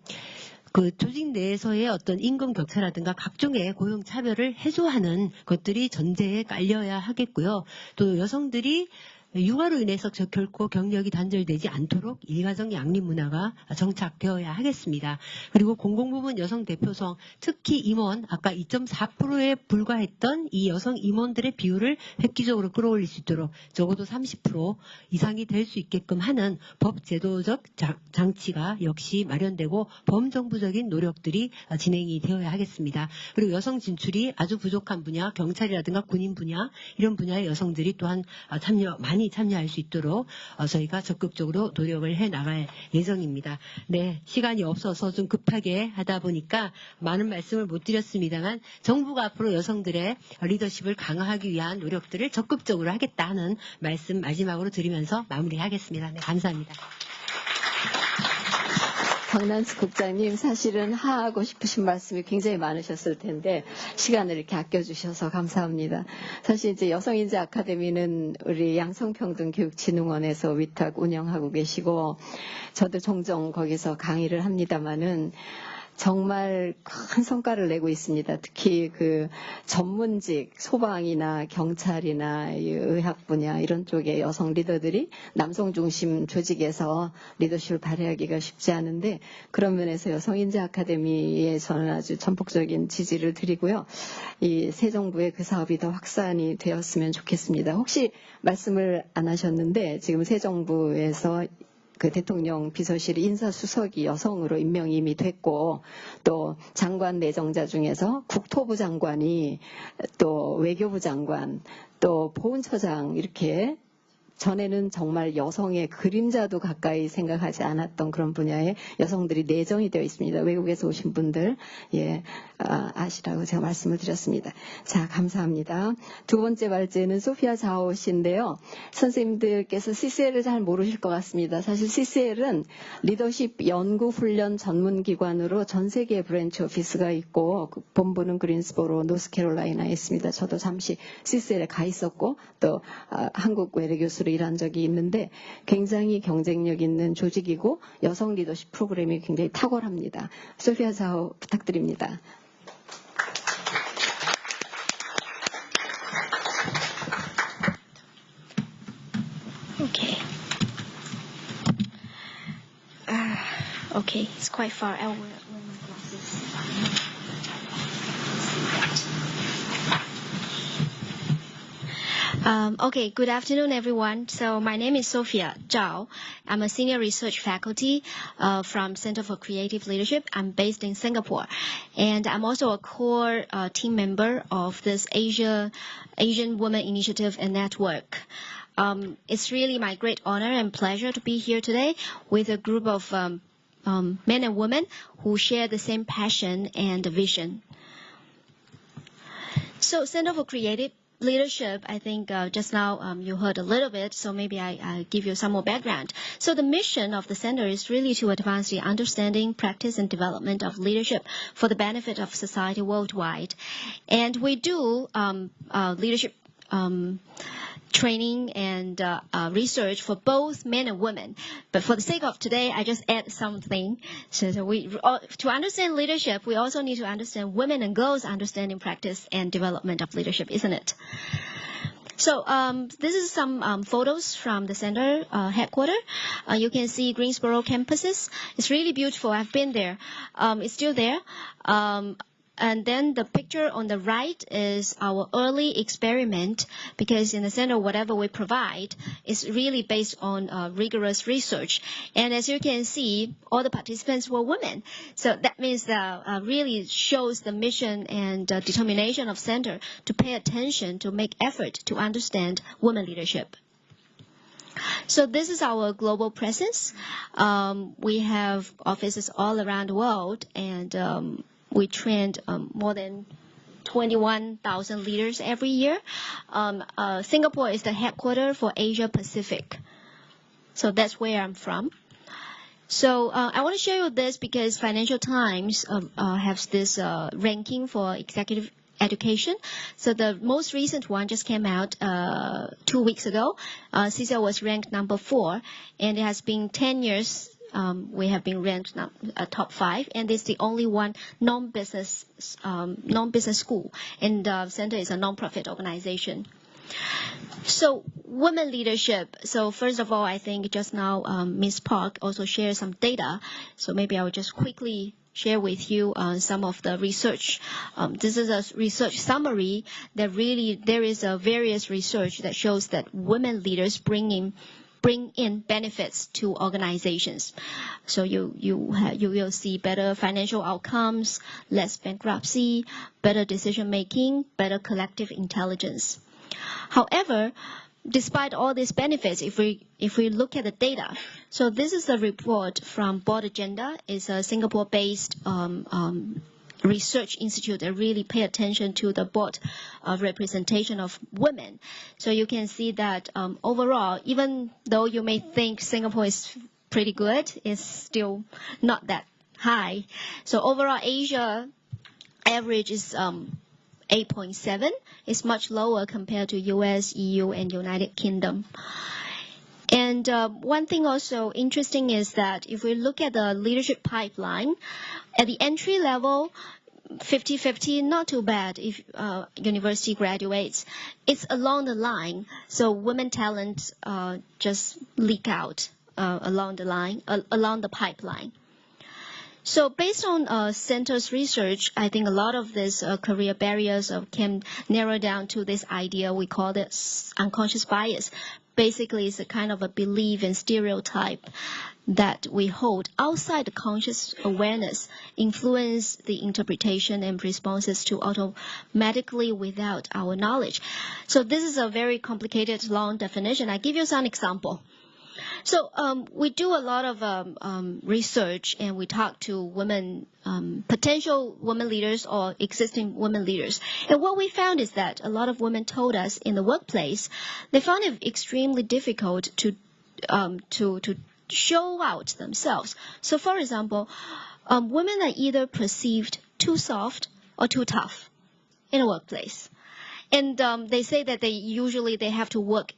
S6: 그 조직 내에서의 어떤 임금 격차라든가 각종의 고용 차별을 해소하는 것들이 전제에 깔려야 하겠고요. 또 여성들이 육아로 인해서 결코 경력이 단절되지 않도록 일가정 양립 문화가 정착되어야 하겠습니다. 그리고 공공부문 여성 대표성, 특히 임원, 아까 2.4%에 불과했던 이 여성 임원들의 비율을 획기적으로 끌어올릴 수 있도록 적어도 30% 이상이 될 수 있게끔 하는 법 제도적 장치가 역시 마련되고 범정부적인 노력들이 진행이 되어야 하겠습니다. 그리고 여성 진출이 아주 부족한 분야, 경찰이라든가 군인 분야, 이런 분야의 여성들이 또한 많이 참여할 수 있도록 저희가 적극적으로 노력을 해나갈 예정입니다. 네, 시간이 없어서 좀 급하게 하다 보니까 많은 말씀을 못 드렸습니다만 정부가 앞으로 여성들의 리더십을 강화하기 위한 노력들을 적극적으로 하겠다 하는 말씀 마지막으로 드리면서 마무리하겠습니다. 네, 감사합니다.
S4: 박난수 국장님, 사실은 하고 싶으신 말씀이 굉장히 많으셨을 텐데 시간을 이렇게 아껴주셔서 감사합니다. 사실 이제 여성인재 아카데미는 우리 양성평등교육진흥원에서 위탁 운영하고 계시고 저도 종종 거기서 강의를 합니다마는 정말 큰 성과를 내고 있습니다. 특히 그 전문직, 소방이나 경찰이나 의학 분야 이런 쪽의 여성 리더들이 남성 중심 조직에서 리더십을 발휘하기가 쉽지 않은데 그런 면에서 여성인재 아카데미에 저는 아주 전폭적인 지지를 드리고요. 이 새 정부의 그 사업이 더 확산이 되었으면 좋겠습니다. 혹시 말씀을 안 하셨는데 지금 새 정부에서 그 대통령 비서실 인사수석이 여성으로 임명이 이미 됐고 또 장관 내정자 중에서 국토부 장관이 또 외교부 장관 또 보훈처장 이렇게 전에는 정말 여성의 그림자도 가까이 생각하지 않았던 그런 분야에 여성들이 내정이 되어 있습니다. 외국에서 오신 분들 아시라고 제가 말씀을 드렸습니다. 자, 감사합니다. 두 번째 발제는 소피아 자오 씨인데요. 선생님들께서 CCL을 잘 모르실 것 같습니다. 사실 CCL은 리더십 연구 훈련 전문 기관으로 전 세계에 브랜치 오피스가 있고 그 본부는 그린스보로 노스캐롤라이나에 있습니다. 저도 잠시 CCL에 가 있었고 또 한국 외래 교수로 일한 적이 있는데 굉장히 경쟁력 있는 조직이고 여성 리더십 프로그램이 굉장히 탁월합니다. 소피아 자오 부탁드립니다.
S7: Okay. Okay, it's quite far. I'll wear my glasses. Okay, good afternoon, everyone. So my name is Sophia Zhao. I'm a senior research faculty from Center for Creative Leadership. I'm based in Singapore. And I'm also a core team member of this Asian Women Initiative and Network. It's really my great honor and pleasure to be here today with a group of men and women who share the same passion and vision. So Center for Creative Leadership, I think just now you heard a little bit, so maybe I give you some more background. So the mission of the center is really to advance the understanding, practice, and development of leadership for the benefit of society worldwide. And we do leadership training and research for both men and women. But for the sake of today, I just add something. So to understand leadership, we also need to understand women and girls' understanding, practice, and development of leadership, isn't it? So this is some photos from the center headquarters. You can see Greensboro campuses. It's really beautiful. I've been there. It's still there. And then the picture on the right is our early experiment, because in the center, whatever we provide is really based on rigorous research. And as you can see, all the participants were women. So that means that really shows the mission and determination of center to pay attention, to make effort to understand women leadership. So this is our global presence. We have offices all around the world, and we trained more than 21,000 leaders every year. Singapore is the headquarters for Asia Pacific. So that's where I'm from. So I want to show you this because Financial Times has this ranking for executive education. So the most recent one just came out 2 weeks ago. CSL was ranked number 4, and it has been 10 years we have been ranked top 5, and it's the only one non-business school, and the center is a non-profit organization. So women leadership. So first of all, I think just now Ms. Park also shared some data. So maybe I will just quickly share with you some of the research. This is a research summary that really there is a various research that shows that women leaders bring in benefits to organizations. So you will see better financial outcomes, less bankruptcy, better decision making, better collective intelligence. However, despite all these benefits, if we look at the data, so this is a report from Board Agenda. It's a Singapore-based research institute that really pay attention to the board representation of women. So you can see that overall, even though you may think Singapore is pretty good, it's still not that high. So overall, Asia average is 8.7. It's much lower compared to US, EU, and United Kingdom. And one thing also interesting is that if we look at the leadership pipeline, at the entry level, 50-50, not too bad if university graduates. It's along the line, so women talent just leak out along the line, along the pipeline. So based on Center's research, I think a lot of these career barriers can narrow down to this idea we call it unconscious bias. Basically, it's a kind of a belief and stereotype that we hold outside the conscious awareness, influence the interpretation and responses to automatically without our knowledge. So this is a very complicated, long definition. I give you some example. So we do a lot of research, and we talk to women, potential women leaders or existing women leaders. And what we found is that a lot of women told us in the workplace, they found it extremely difficult to show out themselves. So for example, women are either perceived too soft or too tough in a workplace. And they say that they have to work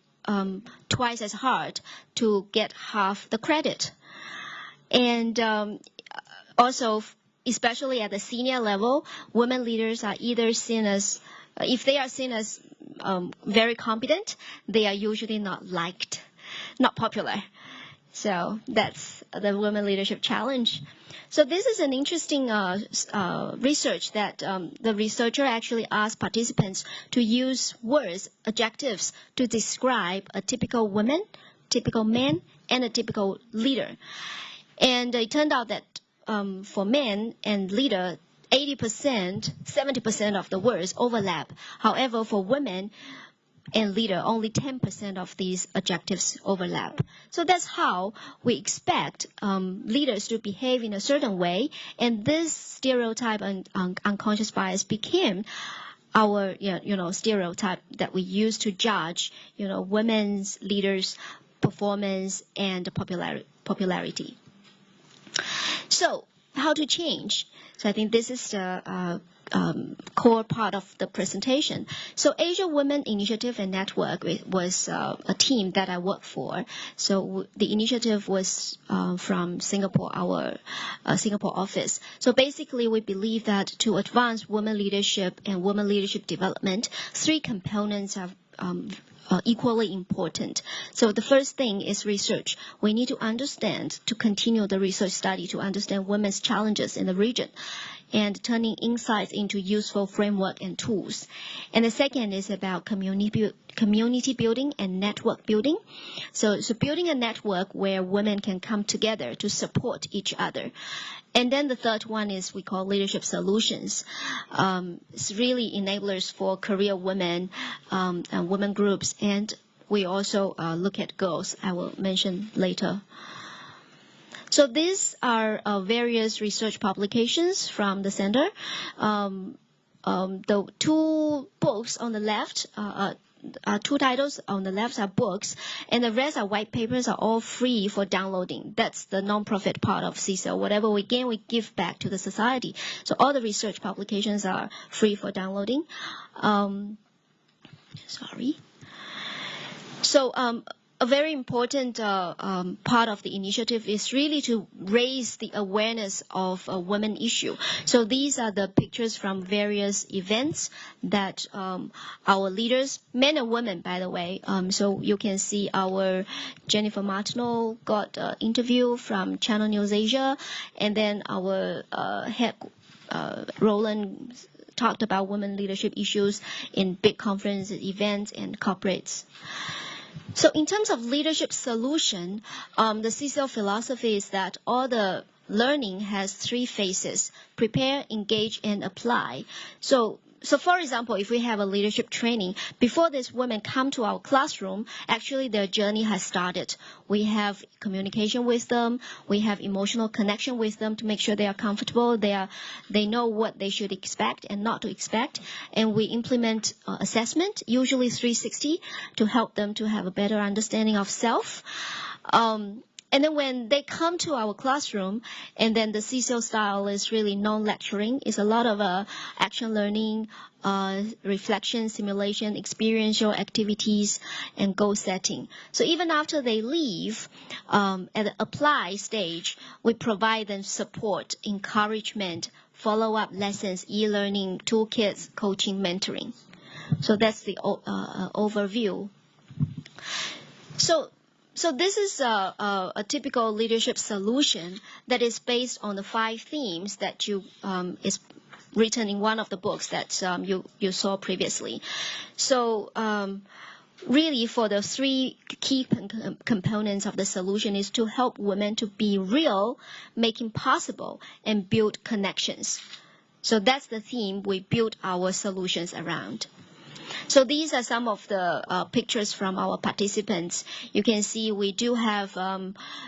S7: twice as hard to get half the credit. And also, especially at the senior level, women leaders are either seen as, if they are seen as very competent, they are usually not liked, not popular. So that's the women leadership challenge. So this is an interesting research that the researcher actually asked participants to use words, adjectives, to describe a typical woman, typical man, and a typical leader. And it turned out that for men and leader, 80%, 70% of the words overlap. However, for women and leader, only 10% of these adjectives overlap. So that's how we expect leaders to behave in a certain way, and this stereotype and unconscious bias became our stereotype that we use to judge women's leaders' performance and popularity. So how to change? So I think this is the core part of the presentation. So Asia Women Initiative and Network was a team that I work for. So the initiative was from Singapore, our Singapore office. So basically we believe that to advance women leadership and women leadership development, three components are equally important. So the first thing is research. We need to understand, to continue the research study, to understand women's challenges in the region, and turning insights into useful framework and tools. And the second is about community building and network building. So building a network where women can come together to support each other. And then the third one is we call leadership solutions. It's really enablers for career women and women groups. And we also look at girls, I will mention later. So these are various research publications from the center. The two books on the left, two titles on the left are books, and the rest are white papers, are all free for downloading. That's the non-profit part of CSIL. Whatever we gain, we give back to the society. So all the research publications are free for downloading. So a very important part of the initiative is really to raise the awareness of a women issue. So these are the pictures from various events that our leaders, men and women, by the way. So you can see our Jennifer Martineau got an interview from Channel News Asia, and then our head, Roland, talked about women leadership issues in big conferences, events, and corporates. So in terms of leadership solution, the CSIL philosophy is that all the learning has three phases: prepare, engage, and apply. So for example, if we have a leadership training, before these women come to our classroom, actually their journey has started. We have communication with them. We have emotional connection with them to make sure they are comfortable. They know what they should expect and not to expect. And we implement assessment, usually 360, to help them to have a better understanding of self. And then when they come to our classroom, and then the CSEL style is really non-lecturing. It's a lot of action learning, reflection, simulation, experiential activities, and goal setting. So even after they leave, at the apply stage, we provide them support, encouragement, follow-up lessons, e-learning, toolkits, coaching, mentoring. So that's the overview. So this is a typical leadership solution that is based on the 5 themes that is written in one of the books that you saw previously. So really, for the 3 key components of the solution is to help women to be real, making possible, and build connections. So that's the theme we build our solutions around. So these are some of the pictures from our participants. You can see we do have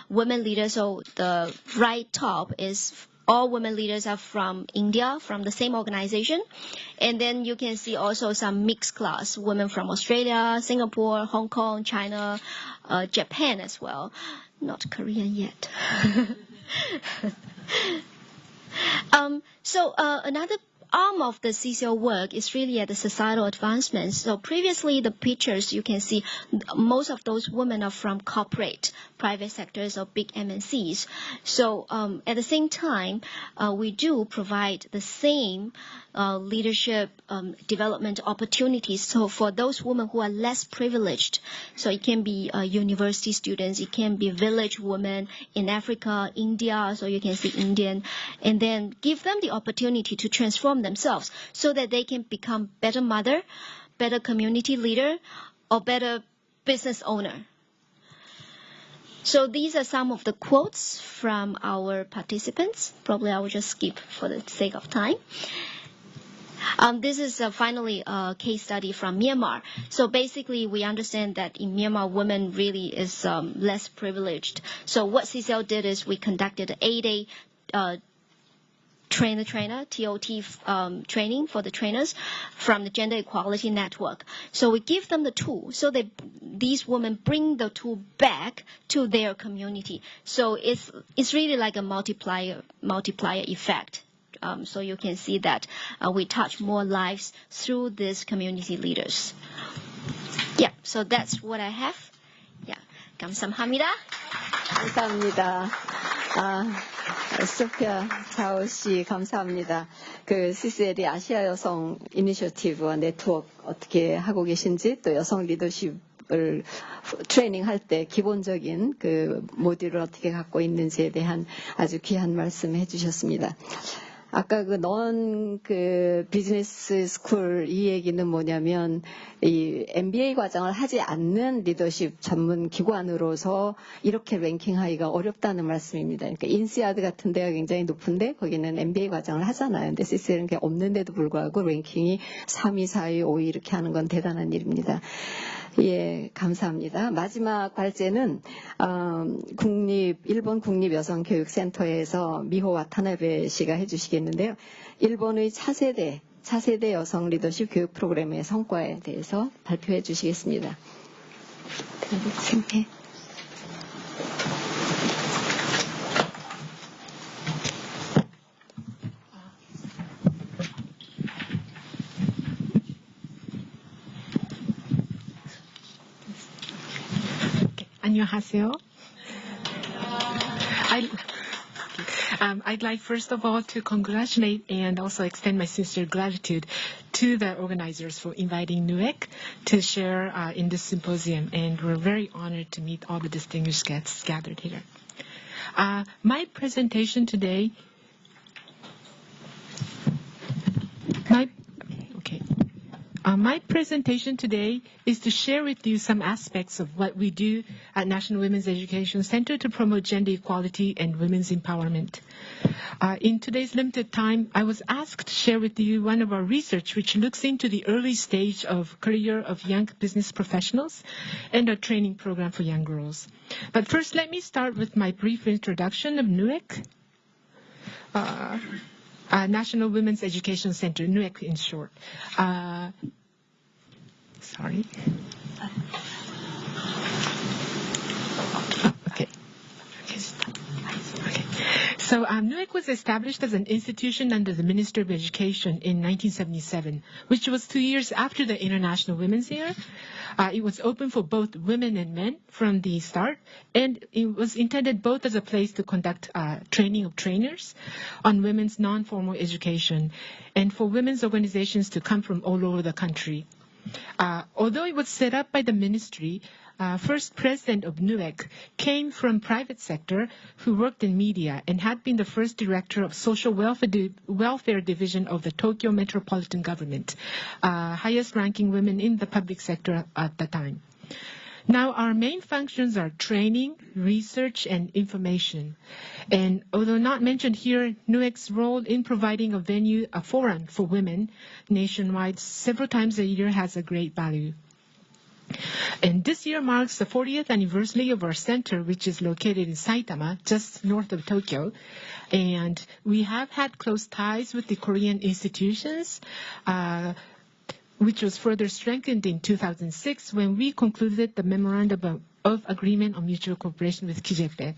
S7: women leaders. So the right top is all women leaders are from India, from the same organization. And then you can see also some mixed class, women from Australia, Singapore, Hong Kong, China, Japan as well. Not Korean yet. Another arm of the CSEL work is really at the societal advancement. So previously, the pictures you can see, most of those women are from corporate, private sectors or big MNCs. So at the same time, we do provide the same leadership development opportunities. So for those women who are less privileged, so it can be university students, it can be village women in Africa, India, so you can see Indian, and then give them the opportunity to transform themselves so that they can become better mother, better community leader, or better business owner. So these are some of the quotes from our participants. Probably I will just skip for the sake of time. This is finally a case study from Myanmar. So basically, we understand that in Myanmar, women really is less privileged. So what CSEL did is we conducted an 8-day trainer, TOT training for the trainers from the Gender Equality Network. So we give them the tool so that these women bring the tool back to their community. So it's really like a multiplier effect. So you can see that we touch more lives through these community leaders. Yeah, so that's what I have. Yeah, 감사합니다.
S4: 감사합니다. 소피아 자오 씨 감사합니다. 그 CSL이 아시아 여성 이니셔티브와 네트워크 어떻게 하고 계신지, 또 여성 리더십을 트레이닝할 때 기본적인 그 모듈을 어떻게 갖고 있는지에 대한 아주 귀한 말씀 해주셨습니다. 아까 그 비즈니스 스쿨 이 얘기는 뭐냐면, 이 MBA 과정을 하지 않는 리더십 전문 기관으로서 이렇게 랭킹하기가 어렵다는 말씀입니다. 그러니까 인시아드 같은 데가 굉장히 높은데 거기는 MBA 과정을 하잖아요. 근데 CSL은 게 없는데도 불구하고 랭킹이 3위, 4위, 5위 이렇게 하는 건 대단한 일입니다. 예, 감사합니다. 마지막 발제는 일본 국립여성교육센터에서 미호 와타나베 씨가 해주시겠는데요. 일본의 차세대 여성 리더십 교육 프로그램의 성과에 대해서 발표해 주시겠습니다.
S8: 안녕하세요. I'd like first of all to congratulate and also extend my sincere gratitude to the organizers for inviting NUEC to share in this symposium, and we're very honored to meet all the distinguished guests gathered here. My presentation today is to share with you some aspects of what we do at National Women's Education Center to promote gender equality and women's empowerment. In today's limited time, I was asked to share with you one of our research which looks into the early stage of career of young business professionals and our training program for young girls. But first, let me start with my brief introduction of NUEC. National Women's Education Center, NUEC in short. Sorry. Okay. So NUEC was established as an institution under the Ministry of Education in 1977, which was 2 years after the International Women's Year. It was open for both women and men from the start, and it was intended both as a place to conduct training of trainers on women's non-formal education and for women's organizations to come from all over the country. Although it was set up by the ministry, first president of NUEC came from private sector who worked in media and had been the first director of social welfare division of the Tokyo Metropolitan Government, highest ranking women in the public sector at the time. Now, our main functions are training, research, and information. And although not mentioned here, NUEC's role in providing a venue, a forum for women nationwide several times a year has a great value. And this year marks the 40th anniversary of our center, which is located in Saitama, just north of Tokyo. And we have had close ties with the Korean institutions, which was further strengthened in 2006 when we concluded the Memorandum of Agreement on Mutual Cooperation with KIJEPE.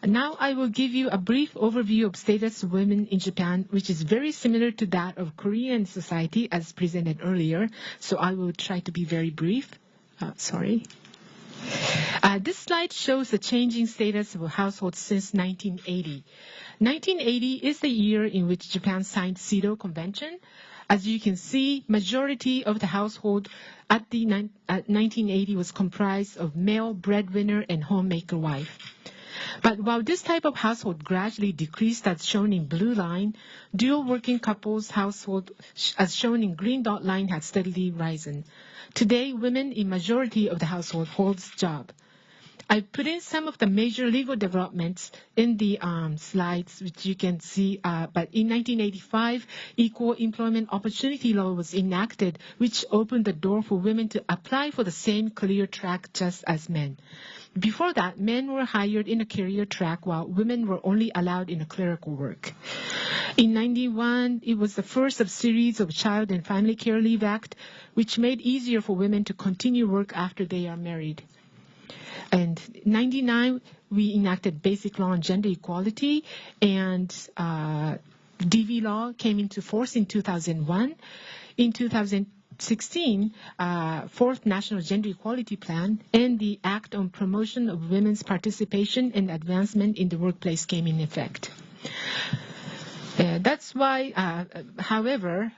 S8: Now I will give you a brief overview of status of women in Japan, which is very similar to that of Korean society as presented earlier. So I will try to be very brief. This slide shows the changing status of households since 1980. 1980 is the year in which Japan signed CEDAW Convention. As you can see, majority of the household at 1980 was comprised of male breadwinner and homemaker wife. But while this type of household gradually decreased as shown in blue line, dual working couples household as shown in green dot line had steadily risen. Today, women in majority of the household holds job. I put in some of the major legal developments in the slides, which you can see. But in 1985, Equal Employment Opportunity Law was enacted, which opened the door for women to apply for the same career track just as men. Before that, men were hired in a career track while women were only allowed in a clerical work. In 91, it was the first of series of Child and Family Care Leave Act, which made easier for women to continue work after they are married. And 99, we enacted Basic Law on Gender Equality, and DV law came into force in 2001. In 2016, Fourth National Gender Equality Plan and the Act on Promotion of Women's Participation and Advancement in the Workplace came in effect. That's why, however,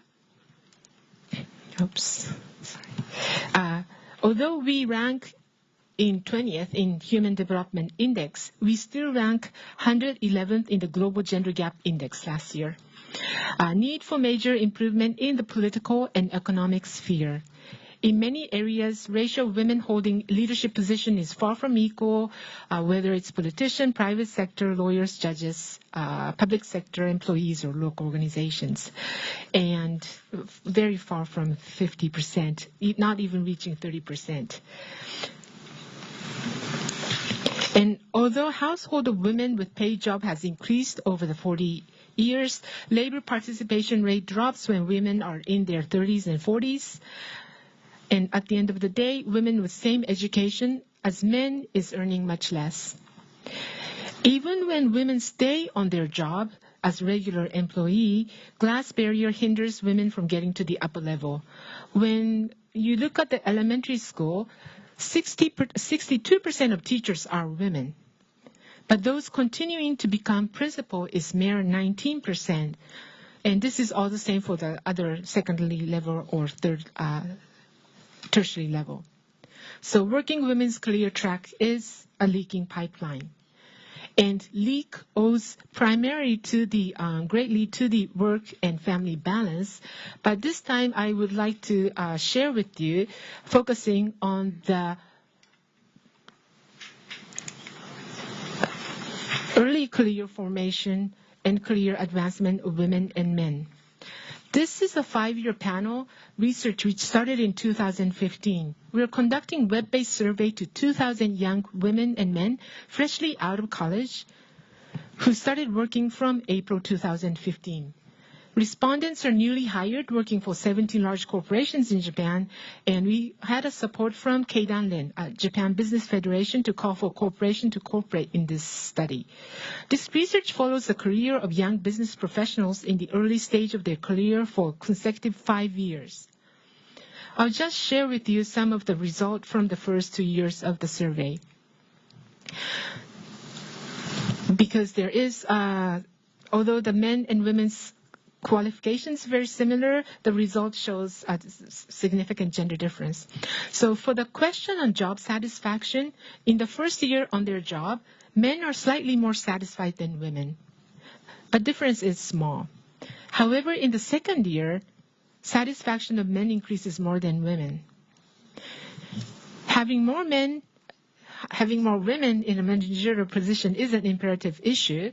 S8: although we rank in 20th in Human Development Index, we still rank 111th in the Global Gender Gap Index last year. Need for major improvement in the political and economic sphere. In many areas, ratio of women holding leadership position is far from equal, whether it's politician, private sector, lawyers, judges, public sector employees, or local organizations. And very far from 50%, not even reaching 30%. And although household of women with paid job has increased over the 40 years, labor participation rate drops when women are in their 30s and 40s. And at the end of the day, women with same education as men is earning much less. Even when women stay on their job as regular employee, glass barrier hinders women from getting to the upper level. When you look at the elementary school, 62% of teachers are women. But those continuing to become principal is mere 19%. And this is all the same for the other secondary level or tertiary level. So working women's career track is a leaking pipeline. And leak owes primarily to the greatly to the work and family balance. But this time I would like to share with you, focusing on the early career formation and career advancement of women and men. This is a 5-year panel research which started in 2015. We are conducting web-based survey to 2,000 young women and men freshly out of college who started working from April 2015. Respondents are newly hired working for 17 large corporations in Japan, and we had a support from Keidanren, Japan Business Federation, to call for corporation to cooperate in this study. This research follows the career of young business professionals in the early stage of their career for consecutive 5 years. I'll just share with you some of the results from the first 2 years of the survey. Because there is, although the men and women's qualifications very similar, the result shows a significant gender difference. So for the question on job satisfaction, in the first year on their job, men are slightly more satisfied than women. But difference is small. However, in the second year, satisfaction of men increases more than women. Having more women in a managerial position is an imperative issue.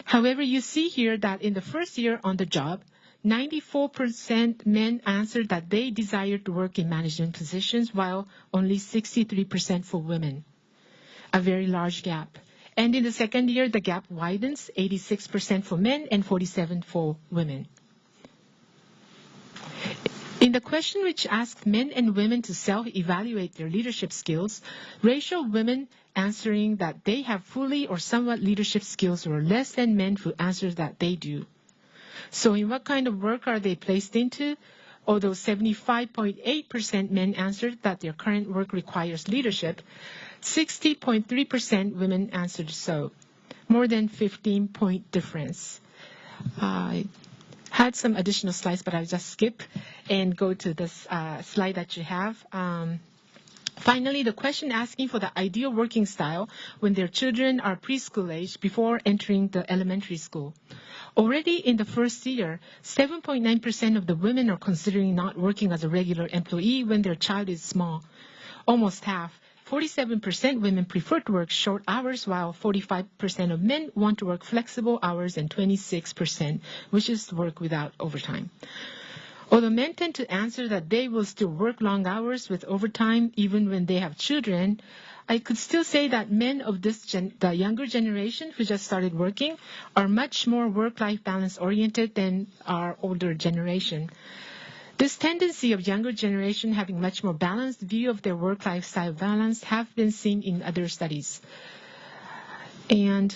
S8: However, you see here that in the first year on the job, 94% men answered that they desired to work in management positions, while only 63% for women. A very large gap. And in the second year, the gap widens, 86% for men and 47% for women. In the question which asked men and women to self-evaluate their leadership skills, ratio of women answering that they have fully or somewhat leadership skills were less than men who answered that they do. So in what kind of work are they placed into? Although 75.8% men answered that their current work requires leadership, 60.3% women answered so. More than 15-point difference. I had some additional slides, but I'll just skip and go to this slide that you have. Finally, the question asking for the ideal working style when their children are preschool age before entering the elementary school. Already in the first year, 7.9% of the women are considering not working as a regular employee when their child is small. Almost half. 47% women prefer to work short hours, while 45% of men want to work flexible hours, and 26% wishes to work without overtime. Although men tend to answer that they will still work long hours with overtime even when they have children, I could still say that men of the younger generation who just started working are much more work-life balance oriented than our older generation. This tendency of younger generation having much more balanced view of their work-lifestyle balance have been seen in other studies. And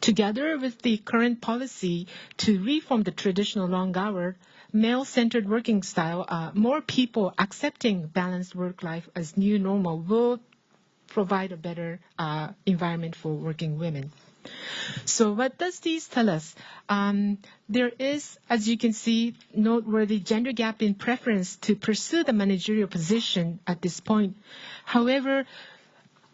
S8: together with the current policy to reform the traditional long hour, male-centered working style, more people accepting balanced work life as new normal will provide a better environment for working women. So what does these tell us? There is, as you can see, noteworthy gender gap in preference to pursue the managerial position at this point. However,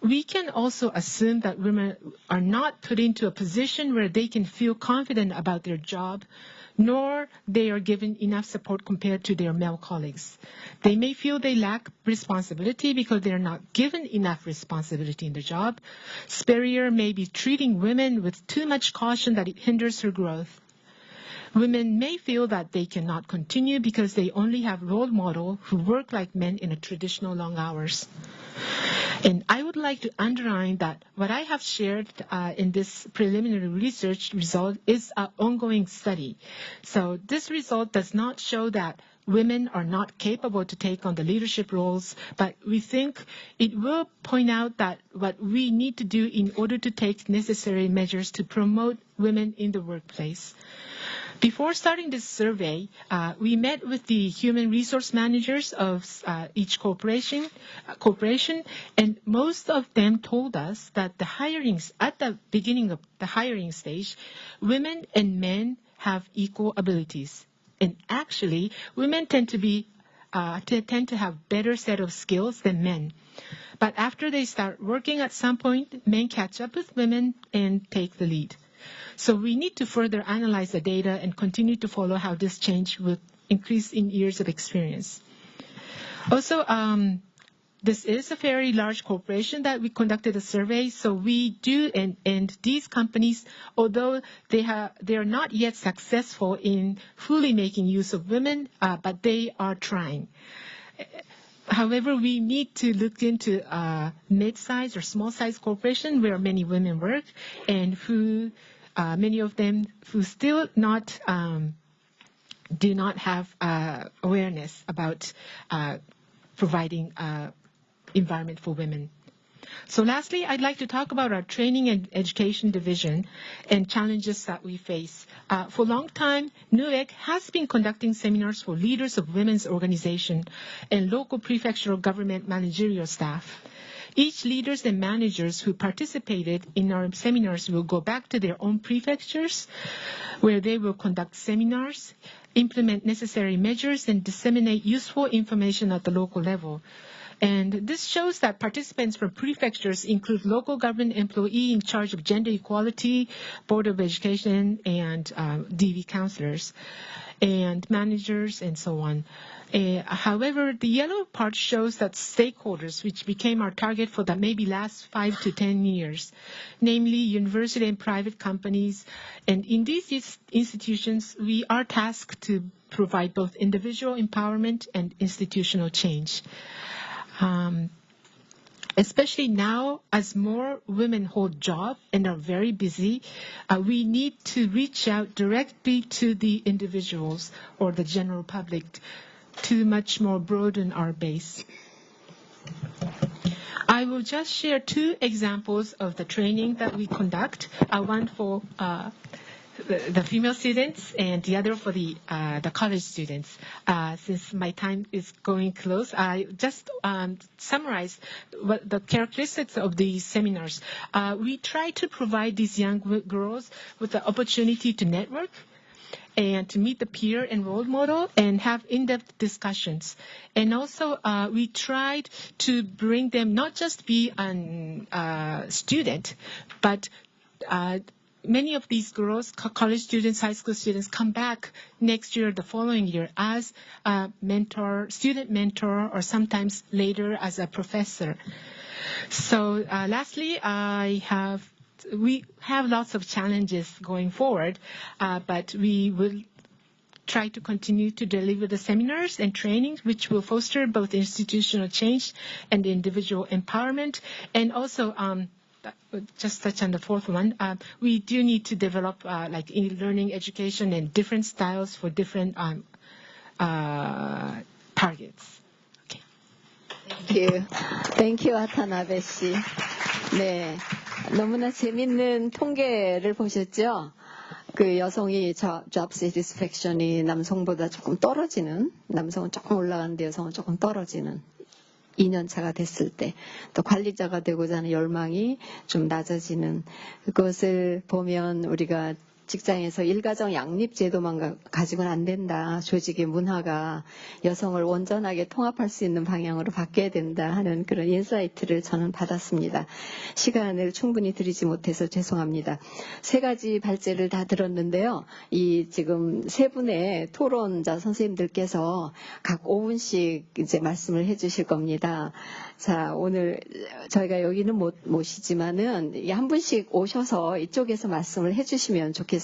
S8: we can also assume that women are not put into a position where they can feel confident about their job, nor they are given enough support compared to their male colleagues. They may feel they lack responsibility because they are not given enough responsibility in the job. Superior may be treating women with too much caution that it hinders her growth. Women may feel that they cannot continue because they only have role models who work like men in a traditional long hours. And I would like to underline that what I have shared in this preliminary research result is an ongoing study. So this result does not show that women are not capable to take on the leadership roles, but we think it will point out that what we need to do in order to take necessary measures to promote women in the workplace. Before starting this survey, we met with the human resource managers of each corporation, and most of them told us that the hirings at the beginning of the hiring stage, women and men have equal abilities. And actually, women tend to have better set of skills than men. But after they start working at some point, men catch up with women and take the lead. So we need to further analyze the data and continue to follow how this change will increase in years of experience. Also, this is a very large corporation that we conducted a survey. So we do, and these companies, although they are not yet successful in fully making use of women, but they are trying. However, we need to look into mid-size or small-size corporation where many women work and who many of them who still do not have awareness about providing environment for women. So lastly, I'd like to talk about our training and education division and challenges that we face. For a long time, NUEC has been conducting seminars for leaders of women's organizations and local prefectural government managerial staff. Each leaders and managers who participated in our seminars will go back to their own prefectures, where they will conduct seminars, implement necessary measures, and disseminate useful information at the local level. And this shows that participants from prefectures include local government employee in charge of gender equality, Board of Education, and DV counselors, and managers, and so on. However, the yellow part shows that stakeholders, which became our target for the maybe last 5 to 10 years, namely university and private companies. And in these institutions, we are tasked to provide both individual empowerment and institutional change. Especially now, as more women hold jobs and are very busy, we need to reach out directly to the individuals or the general public to much more broaden our base. I will just share 2 examples of the training that we conduct, one for the female students and the other for the college students. Since my time is going close, I just summarize what the characteristics of these seminars. We try to provide these young girls with the opportunity to network and to meet the peer and role model and have in-depth discussions. And also, we tried to bring them not just be a student, but many of these girls, college students, high school students, come back next year, the following year, as a mentor, student mentor, or sometimes later as a professor. So lastly, we have lots of challenges going forward, but we will try to continue to deliver the seminars and trainings which will foster both institutional change and individual empowerment. And also, just touch on the 4th one, we do need to develop like e-learning education and different styles for different targets. Okay.
S4: Thank you, 와타나베 씨. 네, 너무나 재밌는 통계를 보셨죠? 그 여성이 job satisfaction이 남성보다 조금 떨어지는, 남성은 조금 올라가는데 여성은 조금 떨어지는 2년 차가 됐을 때, 또 관리자가 되고자 하는 열망이 좀 낮아지는 그것을 보면 우리가 직장에서 일가정 양립 제도만 가지고는 안 된다. 조직의 문화가 여성을 온전하게 통합할 수 있는 방향으로 바뀌어야 된다 하는 그런 인사이트를 저는 받았습니다. 시간을 충분히 드리지 못해서 죄송합니다. 3가지 발제를 다 들었는데요. 이 지금 3분의 토론자 선생님들께서 각 5분씩 이제 말씀을 해주실 겁니다. 자, 오늘 저희가 여기는 못 모시지만은 한 분씩 오셔서 이쪽에서 말씀을 해주시면 좋겠습니다.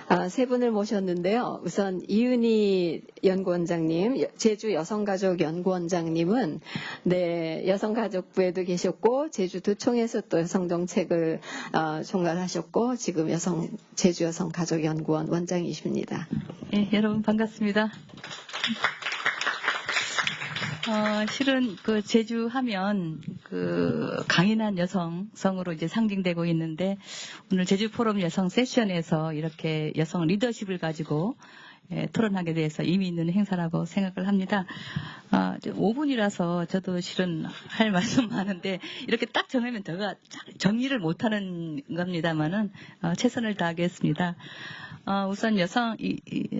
S4: 3분을 모셨는데요. 우선 이은희 연구원장님, 제주 여성가족연구원장님은 네, 여성가족부에도 계셨고 제주도청에서 또 여성정책을 총괄하셨고 지금 제주 여성가족연구원 원장이십니다.
S9: 네, 여러분 반갑습니다. 실은 그 제주 하면 그 강인한 여성성으로 이제 상징되고 있는데 오늘 제주 포럼 여성 세션에서 이렇게 여성 리더십을 가지고 토론하게 돼서 의미 있는 행사라고 생각을 합니다. 5분이라서 저도 실은 할 말씀 많은데 이렇게 딱 정하면 제가 정리를 못하는 겁니다만은 최선을 다하겠습니다. 우선 여성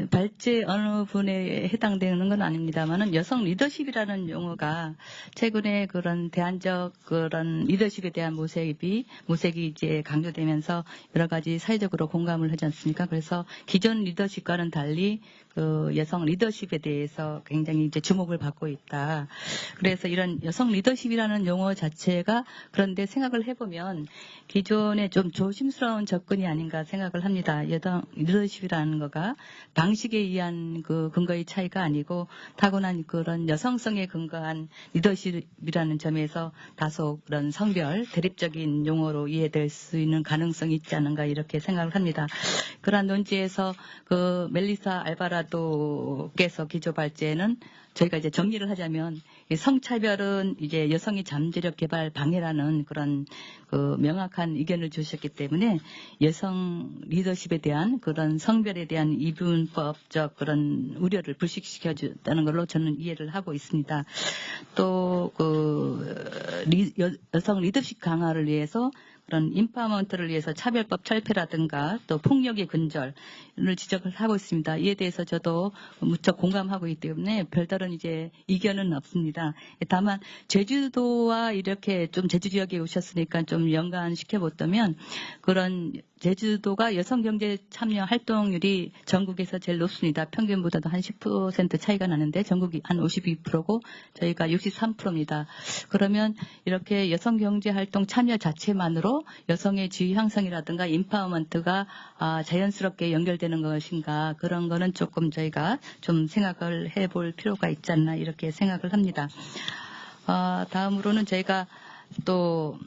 S9: 발제 어느 분에 해당되는 건 아닙니다만은 여성 리더십이라는 용어가 최근에 그런 대안적 그런 리더십에 대한 모색이 이제 강조되면서 여러 가지 사회적으로 공감을 하지 않습니까? 그래서 기존 리더십과는 달리 굉장히 그 여성 리더십에 대해서 굉장히 이제 주목을 받고 있다. 그래서 이런 여성 리더십이라는 용어 자체가 그런데 생각을 해보면 기존에 좀 조심스러운 접근이 아닌가 생각을 합니다. 여성 리더십이라는 거가 방식에 의한 그 근거의 차이가 아니고 타고난 그런 여성성에 근거한 리더십이라는 점에서 다소 그런 성별 대립적인 용어로 이해될 수 있는 가능성이 있지 않은가 이렇게 생각을 합니다. 그러한 논지에서 그 멜리사 알바라도께서 기조 발제는 저희가 이제 정리를 하자면 성차별은 이제 여성의 잠재력 개발 방해라는 그런 그 명확한 의견을 주셨기 때문에 여성 리더십에 대한 그런 성별에 대한 이분법적 그런 우려를 불식시켜 줬다는 걸로 저는 이해를 하고 있습니다. 또 그 여성 리더십 강화를 위해서 그런 인파먼트를 위해서 차별법 철폐라든가 또 폭력의 근절을 지적을 하고 있습니다. 이에 대해서 저도 무척 공감하고 있기 때문에 별다른 이제 이견은 없습니다. 다만 제주도와 이렇게 좀 제주 지역에 오셨으니까 좀 연관시켜 보자면 그런 제주도가 여성 경제 참여 활동률이 전국에서 제일 높습니다. 평균보다도 한 10% 차이가 나는데 전국이 한 52%고 저희가 63%입니다. 그러면 이렇게 여성 경제 활동 참여 자체만으로 여성의 지위 향상이라든가 인파워먼트가 자연스럽게 연결되는 것인가 그런 거는 조금 저희가 좀 생각을 해볼 필요가 있지 않나 이렇게 생각을 합니다. 다음으로는 저희가 또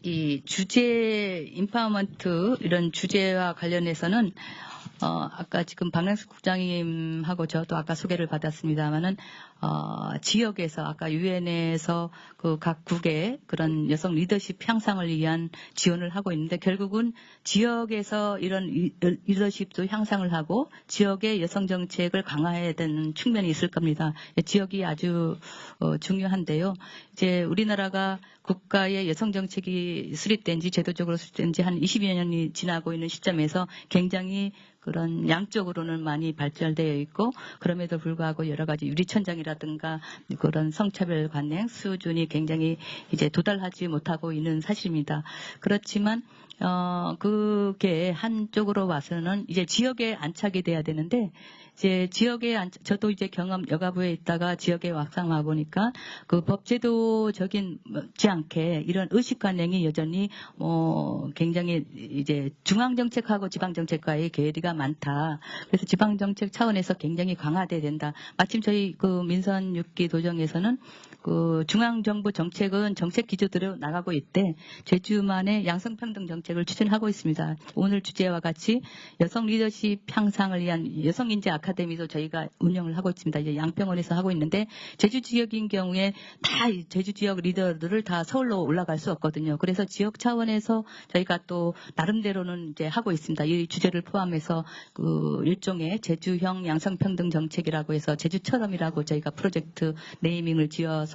S9: 이 주제 인파워먼트 이런 주제와 관련해서는 아까 지금 박명수 국장님하고 저도 아까 소개를 받았습니다만은 지역에서 아까 유엔에서 그 각국의 그런 여성 리더십 향상을 위한 지원을 하고 있는데 결국은 지역에서 이런 리더십도 향상을 하고 지역의 여성 정책을 강화해야 되는 측면이 있을 겁니다. 지역이 아주 중요한데요. 이제 우리나라가 국가의 여성 정책이 수립된 지 제도적으로 수립된 지 한 20여 년이 지나고 있는 시점에서 굉장히 그런 양적으로는 많이 발달되어 있고 그럼에도 불구하고 여러 가지 유리천장이라든가 그런 성차별 관행 수준이 굉장히 이제 도달하지 못하고 있는 사실입니다. 그렇지만 그게 한쪽으로 와서는 이제 지역에 안착이 돼야 되는데 이제 저도 이제 경험 여가부에 있다가 지역에 막상 와 보니까 그 법제도적인지 않게 이런 의식관행이 여전히 굉장히 이제 중앙정책하고 지방정책과의 괴리가 많다. 그래서 지방정책 차원에서 굉장히 강화돼야 된다. 마침 저희 그 민선 6기 도정에서는 그 중앙정부 정책은 정책 기조대로 나가고 있대. 제주만의 양성평등 정책을 추진하고 있습니다. 오늘 주제와 같이 여성 리더십 향상을 위한 여성인재 아카데미도 저희가 운영을 하고 있습니다. 이제 양평원에서 하고 있는데 제주 지역인 경우에 다 제주 지역 리더들을 다 서울로 올라갈 수 없거든요. 그래서 지역 차원에서 저희가 또 나름대로는 이제 하고 있습니다. 이 주제를 포함해서 그 일종의 제주형 양성평등 정책이라고 해서 제주처럼이라고 저희가 프로젝트 네이밍을 지어서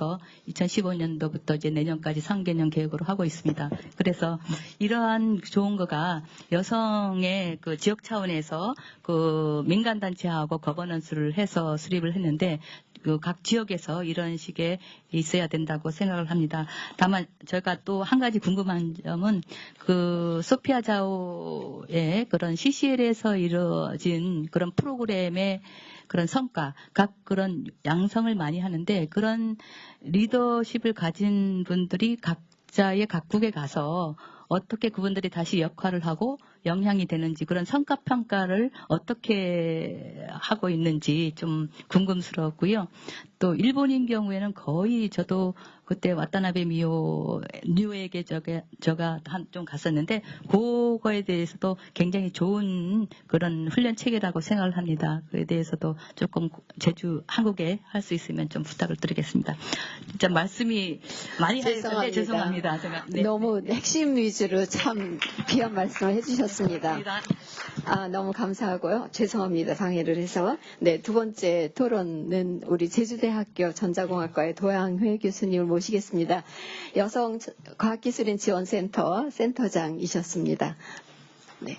S9: 2015년도부터 이제 내년까지 3개년 계획으로 하고 있습니다. 그래서 이러한 좋은 거가 여성의 그 지역 차원에서 그 민간단체하고 거버넌스를 해서 수립을 했는데 그 각 지역에서 이런 식의 있어야 된다고 생각을 합니다. 다만 제가 또 한 가지 궁금한 점은 그 소피아 자오의 그런 CCL에서 이루어진 그런 프로그램의 그런 성과, 각 그런 양성을 많이 하는데 그런 리더십을 가진 분들이 각자의 각국에 가서 어떻게 그분들이 다시 역할을 하고 영향이 되는지 그런 성과평가를 어떻게 하고 있는지 좀 궁금스럽고요. 또 일본인 경우에는 거의 저도 그때 와타나베 미오 뉴에게 제가 좀 갔었는데 그거에 대해서도 굉장히 좋은 그런 훈련 체계라고 생각을 합니다. 그에 대해서도 조금 제주 한국에 할 수 있으면 좀 부탁을 드리겠습니다. 진짜 말씀이 많이 하셨는데 죄송합니다. 제가
S4: 너무 핵심 위주로 참 귀한 말씀을 해주셨습니다. 너무 감사하고요. 죄송합니다. 방해를 해서. 네, 두 번째 토론은 우리 제주대학교 전자공학과의 도양회 교수님을 모시겠습니다. 여성과학기술인지원센터 센터장이셨습니다. 네.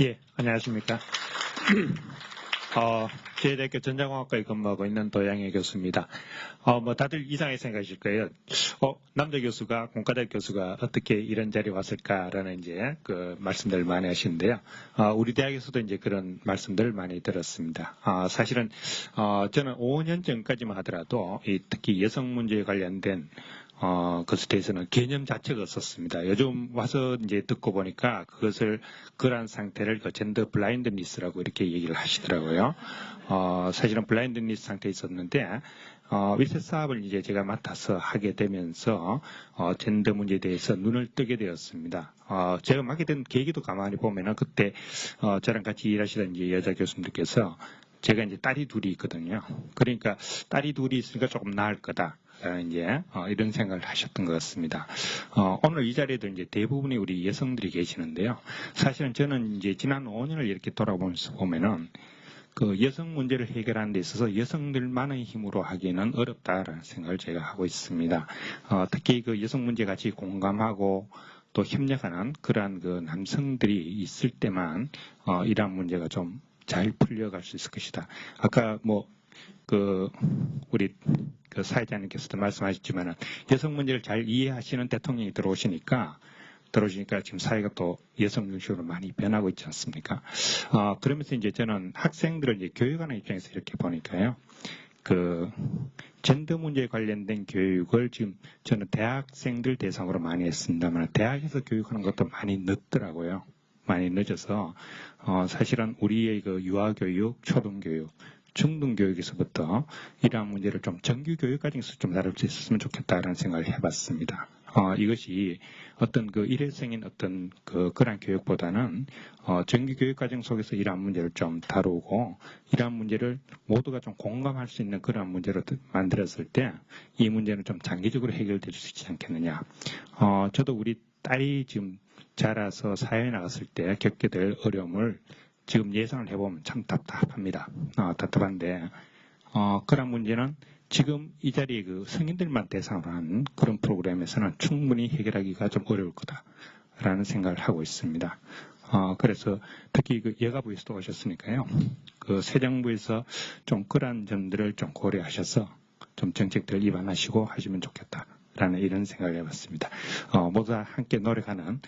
S10: 예, 안녕하십니까. 제대학교 전자공학과에 근무하고 있는 도양의 교수입니다. 다들 이상하게 생각하실 거예요. 남자 교수가, 공과대 교수가 어떻게 이런 자리에 왔을까라는 이제 그 말씀들을 많이 하시는데요. 우리 대학에서도 이제 그런 말씀들을 많이 들었습니다. 사실은, 저는 5년 전까지만 하더라도 특히 여성 문제에 관련된 그것에 대해서는 개념 자체가 없었습니다. 요즘 와서 이제 듣고 보니까 그러한 상태를 젠더 블라인드니스라고 이렇게 얘기를 하시더라고요. 사실은 블라인드니스 상태에 있었는데, 리서치 사업을 이제 제가 맡아서 하게 되면서, 젠더 문제에 대해서 눈을 뜨게 되었습니다. 제가 맡게 된 계기도 가만히 보면은 그때, 저랑 같이 일하시던 이제 여자 교수님들께서 제가 이제 딸이 둘이 있거든요. 그러니까 딸이 둘이 있으니까 조금 나을 거다. 이제 이런 생각을 하셨던 것 같습니다. 오늘 이 자리에도 이제 대부분의 우리 여성들이 계시는데요. 사실은 저는 이제 지난 5년을 이렇게 돌아보면서 보면은 그 여성 문제를 해결하는 데 있어서 여성들만의 힘으로 하기는 어렵다라는 생각을 제가 하고 있습니다. 특히 그 여성 문제 같이 공감하고 또 협력하는 그러한 그 남성들이 있을 때만 이러한 문제가 좀 잘 풀려갈 수 있을 것이다. 아까 우리 그 사회자님께서도 말씀하셨지만은 여성 문제를 잘 이해하시는 대통령이 들어오시니까 지금 사회가 또 여성 중심으로 많이 변하고 있지 않습니까? 그러면서 이제 저는 학생들을 이제 교육하는 입장에서 이렇게 보니까요. 그 젠더 문제에 관련된 교육을 지금 저는 대학생들 대상으로 많이 했습니다만 대학에서 교육하는 것도 많이 늦더라고요. 많이 늦어서 사실은 우리의 그 유아교육, 초등교육, 중등교육에서부터 이러한 문제를 좀 정규 교육 과정에서 좀 다룰 수 있었으면 좋겠다라는 생각을 해봤습니다. 이것이 어떤 그 일회성인 어떤 그러한 교육보다는 정규 교육 과정 속에서 이러한 문제를 좀 다루고 이러한 문제를 모두가 좀 공감할 수 있는 그러한 문제로 만들었을 때 이 문제는 좀 장기적으로 해결될 수 있지 않겠느냐. 저도 우리 딸이 지금 자라서 사회에 나갔을 때 겪게 될 어려움을 지금 예상을 해보면 참 답답합니다. 답답한데, 그런 문제는 지금 이 자리에 그 성인들만 대상으로 한 그런 프로그램에서는 충분히 해결하기가 좀 어려울 거다라는 생각을 하고 있습니다. 그래서 특히 그 여가부에서도 오셨으니까요. 그 새 정부에서 좀 그러한 점들을 좀 고려하셔서 좀 정책들을 입안하시고 하시면 좋겠다라는 이런 생각을 해봤습니다. 모두 다 함께 노력하는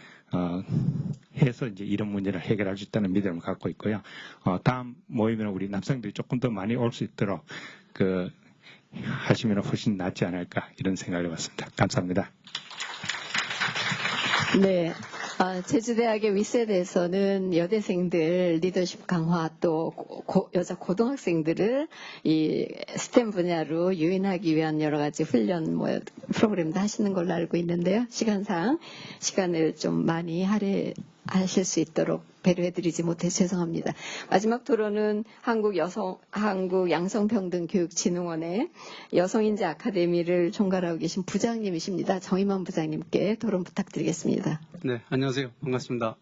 S10: 해서 이제 이런 문제를 해결할 수 있다는 믿음을 갖고 있고요. 다음 모임에는 우리 남성들이 조금 더 많이 올 수 있도록 하시면 훨씬 낫지 않을까 이런 생각을 해봤습니다. 감사합니다.
S4: 네. 제주대학의 윗세대에서는 여대생들 리더십 강화 또 여자 고등학생들을 이 스템 분야로 유인하기 위한 여러 가지 훈련 프로그램도 하시는 걸로 알고 있는데요. 시간상 시간을 좀 많이 할애하실 수 있도록 배려해드리지 못해 죄송합니다. 마지막 토론은 한국양성평등교육진흥원의 여성인재 아카데미를 총괄하고 계신 부장님이십니다. 정임원 부장님께 토론 부탁드리겠습니다.
S11: 네, 안녕하세요. 반갑습니다.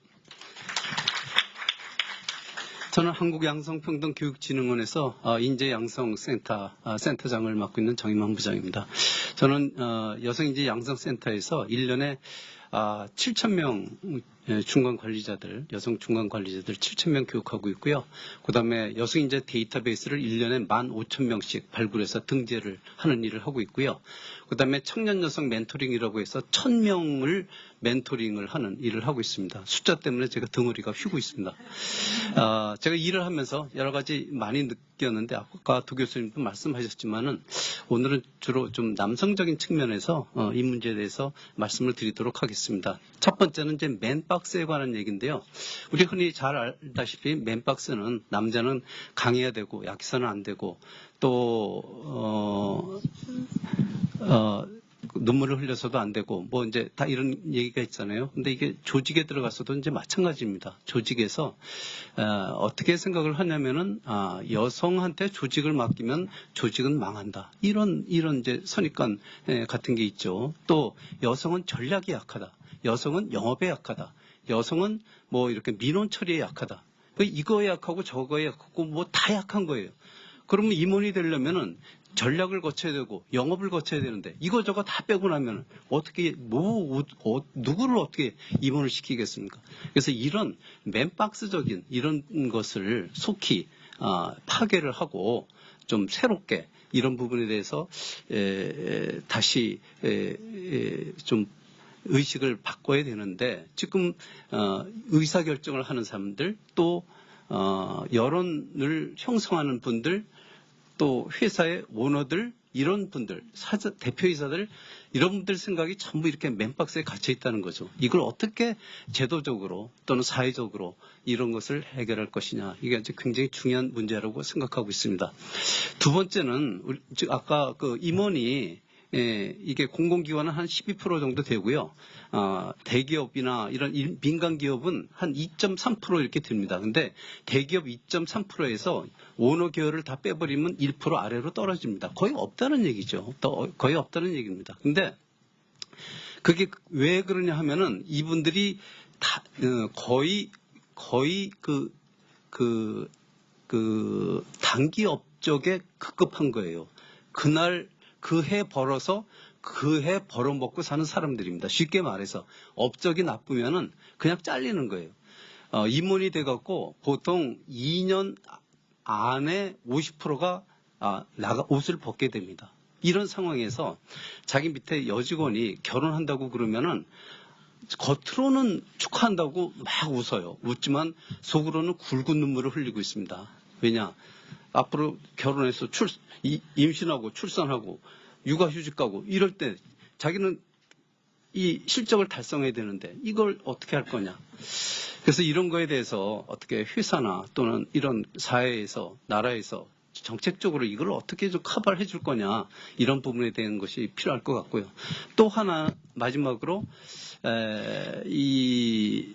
S11: 저는 한국양성평등교육진흥원에서 인재양성센터 센터장을 맡고 있는 정임원 부장입니다. 저는 여성인재 양성센터에서 1년에 7,000명 중간관리자들, 여성 중간관리자들 7,000명 교육하고 있고요. 그 다음에 여성인재 데이터베이스를 1년에 15,000명씩 발굴해서 등재를 하는 일을 하고 있고요. 그 다음에 청년 여성 멘토링이라고 해서 1,000명을 멘토링을 하는 일을 하고 있습니다. 숫자 때문에 제가 덩어리가 휘고 있습니다. 제가 일을 하면서 여러 가지 많이 느꼈는데 아까 두 교수님도 말씀하셨지만은 오늘은 주로 좀 남성적인 측면에서 이 문제에 대해서 말씀을 드리도록 하겠습니다. 첫 번째는 이제 맨박스에 관한 얘기인데요. 우리 흔히 잘 알다시피 맨박스는 남자는 강해야 되고 약해서는 안 되고 또 눈물을 흘려서도 안 되고 뭐 이제 다 이런 얘기가 있잖아요. 근데 이게 조직에 들어가서도 이제 마찬가지입니다. 조직에서 어떻게 생각을 하냐면은 여성한테 조직을 맡기면 조직은 망한다. 이런 이제 선입관 같은 게 있죠. 또 여성은 전략이 약하다. 여성은 영업에 약하다. 여성은 뭐 이렇게 민원 처리에 약하다. 이거에 약하고 저거에 약하고 뭐 다 약한 거예요. 그러면 임원이 되려면은 전략을 거쳐야 되고 영업을 거쳐야 되는데 이거저거 다 빼고 나면 어떻게 누구를 어떻게 임원을 시키겠습니까? 그래서 이런 맨박스적인 이런 것을 속히 파괴를 하고 좀 새롭게 이런 부분에 대해서 다시 좀 의식을 바꿔야 되는데 지금 의사결정을 하는 사람들 또 여론을 형성하는 분들 또 회사의 오너들 이런 분들 대표이사들 이런 분들 생각이 전부 이렇게 맨박스에 갇혀 있다는 거죠. 이걸 어떻게 제도적으로 또는 사회적으로 이런 것을 해결할 것이냐 이게 굉장히 중요한 문제라고 생각하고 있습니다. 두 번째는 아까 그 임원이 이게 공공기관은 한 12% 정도 되고요. 대기업이나 이런 민간 기업은 한 2.3% 이렇게 됩니다. 근데 대기업 2.3%에서 오너 계열을 다 빼버리면 1% 아래로 떨어집니다. 거의 없다는 얘기죠. 거의 없다는 얘기입니다. 근데 그게 왜 그러냐 하면은 이분들이 다 거의 그 단기 업적에 급급한 거예요. 그날 그 해 벌어서 그 해 벌어먹고 사는 사람들입니다. 쉽게 말해서 업적이 나쁘면은 그냥 잘리는 거예요. 임원이 돼갖고 보통 2년 안에 50%가 옷을 벗게 됩니다. 이런 상황에서 자기 밑에 여직원이 결혼한다고 그러면은 겉으로는 축하한다고 막 웃어요. 웃지만 속으로는 굵은 눈물을 흘리고 있습니다. 왜냐? 앞으로 결혼해서 임신하고 출산하고 육아휴직 가고 이럴 때 자기는 이 실적을 달성해야 되는데 이걸 어떻게 할 거냐. 그래서 이런 거에 대해서 어떻게 회사나 또는 이런 사회에서 나라에서 정책적으로 이걸 어떻게 좀 커버를 해줄 거냐 이런 부분에 대한 것이 필요할 것 같고요. 또 하나 마지막으로 이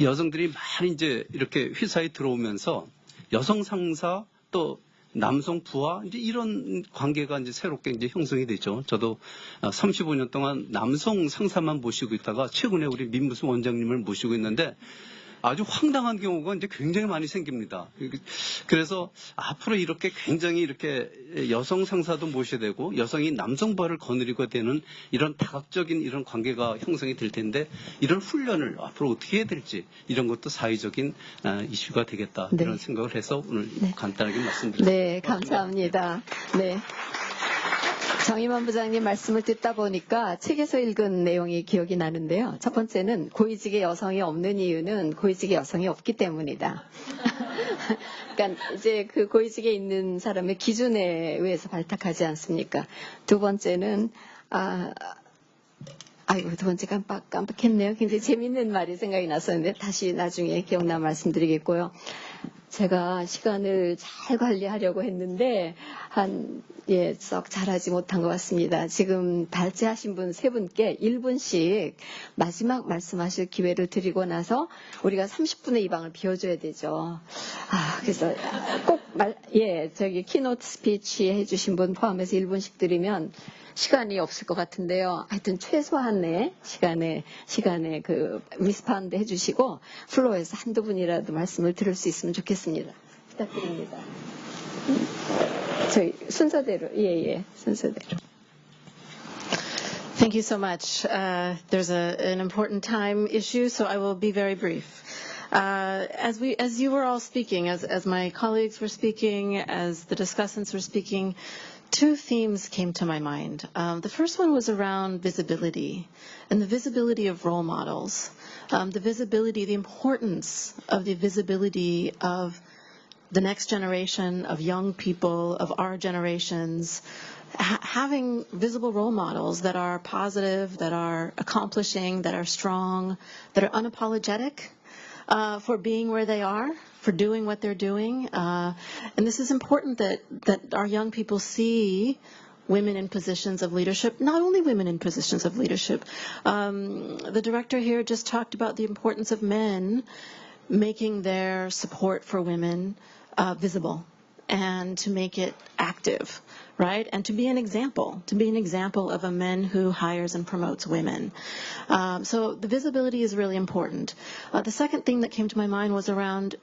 S11: 여성들이 많이 이제 이렇게 회사에 들어오면서 여성 상사 또 남성 부하 이제 이런 관계가 이제 새롭게 이제 형성이 되죠. 저도 35년 동안 남성 상사만 모시고 있다가 최근에 우리 민무수 원장님을 모시고 있는데 아주 황당한 경우가 이제 굉장히 많이 생깁니다. 그래서 앞으로 이렇게 굉장히 이렇게 여성 상사도 모셔야 되고 여성이 남성 부하를 거느리고 되는 이런 다각적인 이런 관계가 형성이 될 텐데 이런 훈련을 앞으로 어떻게 해야 될지 이런 것도 사회적인 이슈가 되겠다
S4: 네.
S11: 이런 생각을 해서 오늘
S4: 네.
S11: 간단하게 말씀드립니다.
S4: 네, 감사합니다. 네. 정임원 부장님 말씀을 듣다 보니까 책에서 읽은 내용이 기억이 나는데요. 첫 번째는 고위직에 여성이 없는 이유는 고위직에 여성이 없기 때문이다. 그러니까 이제 그 고위직에 있는 사람의 기준에 의해서 발탁하지 않습니까? 두 번째는 두 번째 깜빡했네요. 굉장히 재밌는 말이 생각이 났었는데 다시 나중에 기억나 말씀드리겠고요. 제가 시간을 잘 관리하려고 했는데 썩 잘하지 못한 것 같습니다. 지금 발제하신 분 세 분께 1분씩 마지막 말씀하실 기회를 드리고 나서 우리가 30분의 이 방을 비워줘야 되죠. 그래서 꼭 저기 키노트 스피치 해주신 분 포함해서 1분씩 드리면 시간이 없을 것 같은데요. 하여튼 최소한의 시간에 그 리스펀드 해주시고 플로어에서 한두 분이라도 말씀을 들을 수 있으면 좋겠습니다. 부탁드립니다. 저희 순서대로 순서대로.
S3: Thank you so much. There's an important time issue, so I will be very brief. As you were all speaking, as my colleagues were speaking, as the discussants were speaking, two themes came to my mind. The first one was around visibility and the visibility of role models, the importance of the visibility of the next generation of young people, of our generations, having visible role models that are positive, that are accomplishing, that are strong, that are unapologetic for being where they are, for doing what they're doing. And this is important that our young people see women in positions of leadership, not only women in positions of leadership. The director here just talked about the importance of men making their support for women visible and to make it active, right? And to be an example of a man who hires and promotes women. So the visibility is really important. The second thing that came to my mind was around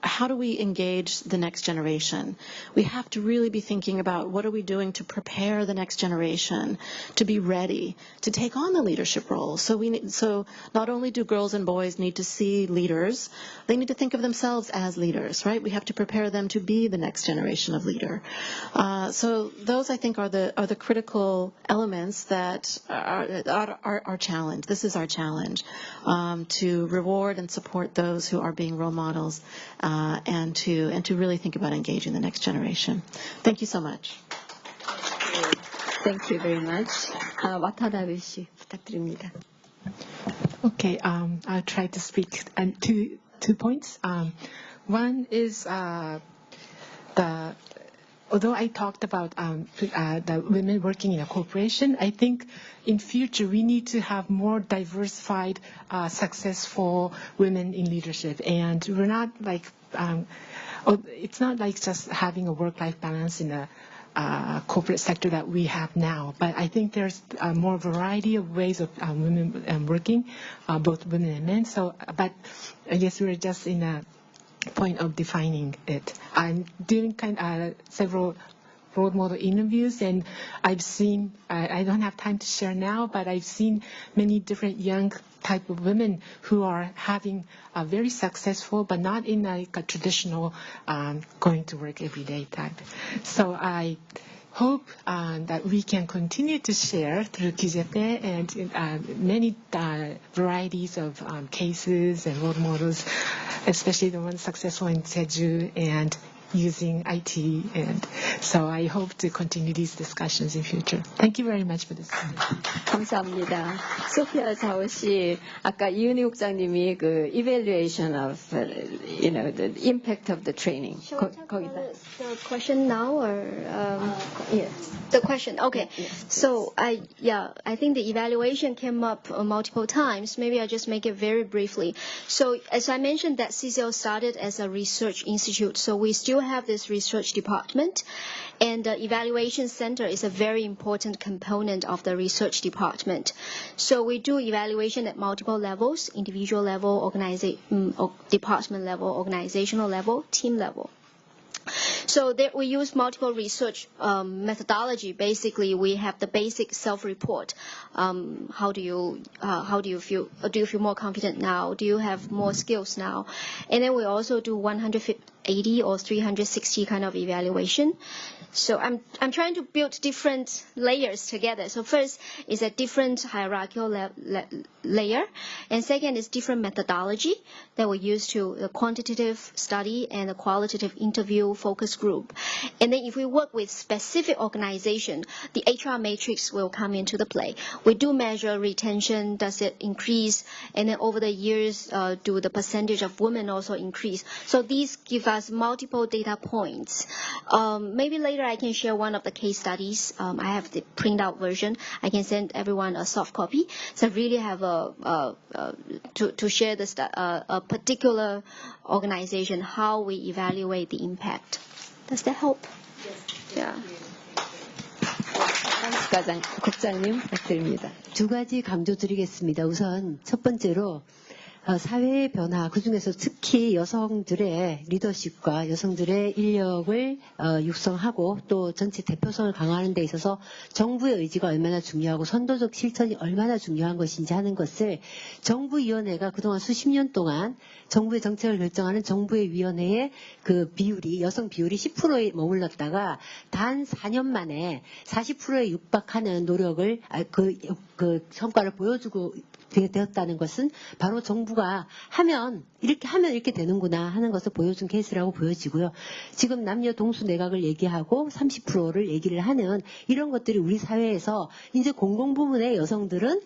S3: how do we engage the next generation? We have to really be thinking about what are we doing to prepare the next generation to be ready to take on the leadership role. So not only do girls and boys need to see leaders, they need to think of themselves as leaders, right? We have to prepare them to be the next generation of leader. So those, I think, are the critical elements that are our challenge. This is our challenge, to reward and support those who are being role models, and to really think about engaging the next generation. Thank you so much.
S4: Thank you very much. 와타나베 씨 부탁드립니다.
S8: Okay, I'll try to speak two points. One is although I talked about the women working in a corporation, I think in future we need to have more diversified, successful women in leadership. And we're not like, it's not like just having a work-life balance in a corporate sector that we have now. But I think there's a more variety of ways of women working, both women and men. So, but I guess we're just in a point of defining it. I'm doing several role model interviews, and I've seen, I don't have time to share now, but I've seen many different young type of women who are having a very successful, but not in like a traditional going to work every day type. So I hope that we can continue to share through Giuseppe and many varieties of cases and role models, especially the ones successful in Jeju and using IT. And so I hope to continue these discussions in future. Thank you very much for this.
S4: 감사합니다. 소피아 자오 씨, 아까 이은희 국장님이 그 evaluation of, the impact of the training. 거기다.
S7: The question now, or
S4: Yes.
S7: the question? Okay.
S4: Yes.
S7: So I think the evaluation came up multiple times. Maybe I just make it very briefly. So as I mentioned, that CCL started as a research institute. So we still have this research department, and the evaluation center is a very important component of the research department. So we do evaluation at multiple levels: individual level, department level, organizational level, team level. So there we use multiple research methodology. Basically, we have the basic self-report. How do you feel? Do you feel more confident now? Do you have more skills now? And then we also do 180 or 360 kind of evaluation. So I'm trying to build different layers together. So first is a different hierarchical layer, and second is different methodology that we use to the quantitative study and the qualitative interview focus group. And then if we work with specific organization, the HR matrix will come into the play. We do measure retention, does it increase, and then over the years, do the percentage of women also increase? So these give us multiple data points. Maybe later I can share one of the case studies. I have the printout version. I can send everyone a soft copy. So I really have to share this a particular organization, how we evaluate the impact. Does that help? Yes. Yeah.
S4: 국장님 부탁드립니다.
S6: 두 가지 강조드리겠습니다. 우선 첫 번째로 사회의 변화, 그중에서 특히 여성들의 리더십과 여성들의 인력을 육성하고 또 전체 대표성을 강화하는 데 있어서 정부의 의지가 얼마나 중요하고 선도적 실천이 얼마나 중요한 것인지 하는 것을 정부위원회가 그동안 수십 년 동안 정부의 정책을 결정하는 정부의 위원회의 그 비율이, 여성 비율이 10%에 머물렀다가 단 4년 만에 40%에 육박하는 노력을, 그 성과를 보여주고 되었다는 것은 바로 정부가 하면 이렇게 되는구나 하는 것을 보여준 케이스라고 보여지고요. 지금 남녀 동수 내각을 얘기하고 30%를 얘기를 하는 이런 것들이 우리 사회에서 이제 공공부문의 여성들은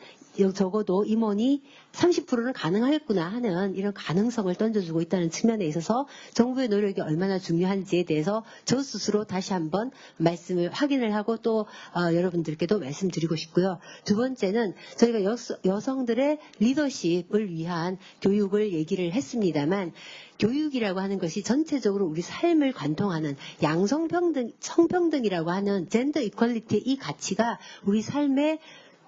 S6: 적어도 임원이 30%는 가능하겠구나 하는 이런 가능성을 던져주고 있다는 측면에 있어서 정부의 노력이 얼마나 중요한지에 대해서 저 스스로 다시 한번 말씀을 확인을 하고 또 여러분들께도 말씀드리고 싶고요. 두 번째는 저희가 여성들의 리더십을 위한 교육을 얘기를 했습니다만 교육이라고 하는 것이 전체적으로 우리 삶을 관통하는 양성평등, 성평등이라고 하는 젠더 이퀄리티의 이 가치가 우리 삶의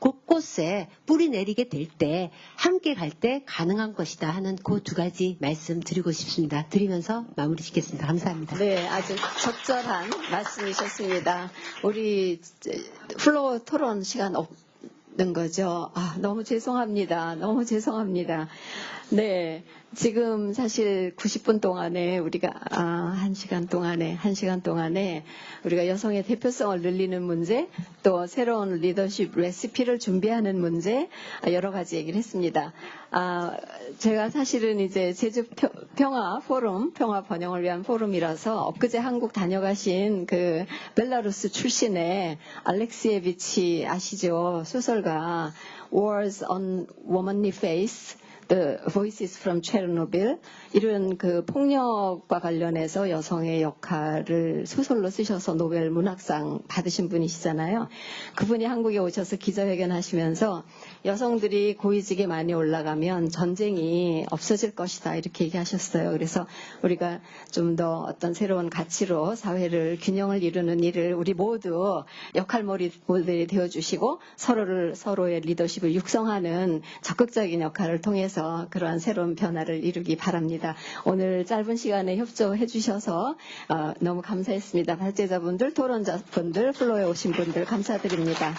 S6: 곳곳에 뿌리 내리게 될 때 함께 갈 때 가능한 것이다 하는 그 두 가지 말씀 드리고 싶습니다. 드리면서 마무리 짓겠습니다. 감사합니다.
S4: 네, 아주 적절한 말씀이셨습니다. 우리 플로어 토론 시간 없는 거죠? 너무 죄송합니다. 너무 죄송합니다. 네, 지금 사실 90분 동안에 우리가 1시간 동안에 우리가 여성의 대표성을 늘리는 문제, 또 새로운 리더십 레시피를 준비하는 문제 여러 가지 얘기를 했습니다. 제가 사실은 이제 제주 평화 포럼, 평화 번영을 위한 포럼이라서 엊그제 한국 다녀가신 그 벨라루스 출신의 알렉시에비치 아시죠? 소설가 Wars on Womanly Face, The Voices from Chernobyl, 이런 그 폭력과 관련해서 여성의 역할을 소설로 쓰셔서 노벨 문학상 받으신 분이시잖아요. 그분이 한국에 오셔서 기자회견 하시면서 여성들이 고위직에 많이 올라가면 전쟁이 없어질 것이다 이렇게 얘기하셨어요. 그래서 우리가 좀 더 어떤 새로운 가치로 사회를 균형을 이루는 일을 우리 모두 역할모델이 되어주시고 서로의 리더십을 육성하는 적극적인 역할을 통해서 그러한 새로운 변화를 이루기 바랍니다. 오늘 짧은 시간에 협조해 주셔서 너무 감사했습니다. 발제자분들, 토론자분들, 플로어에 오신 분들 감사드립니다.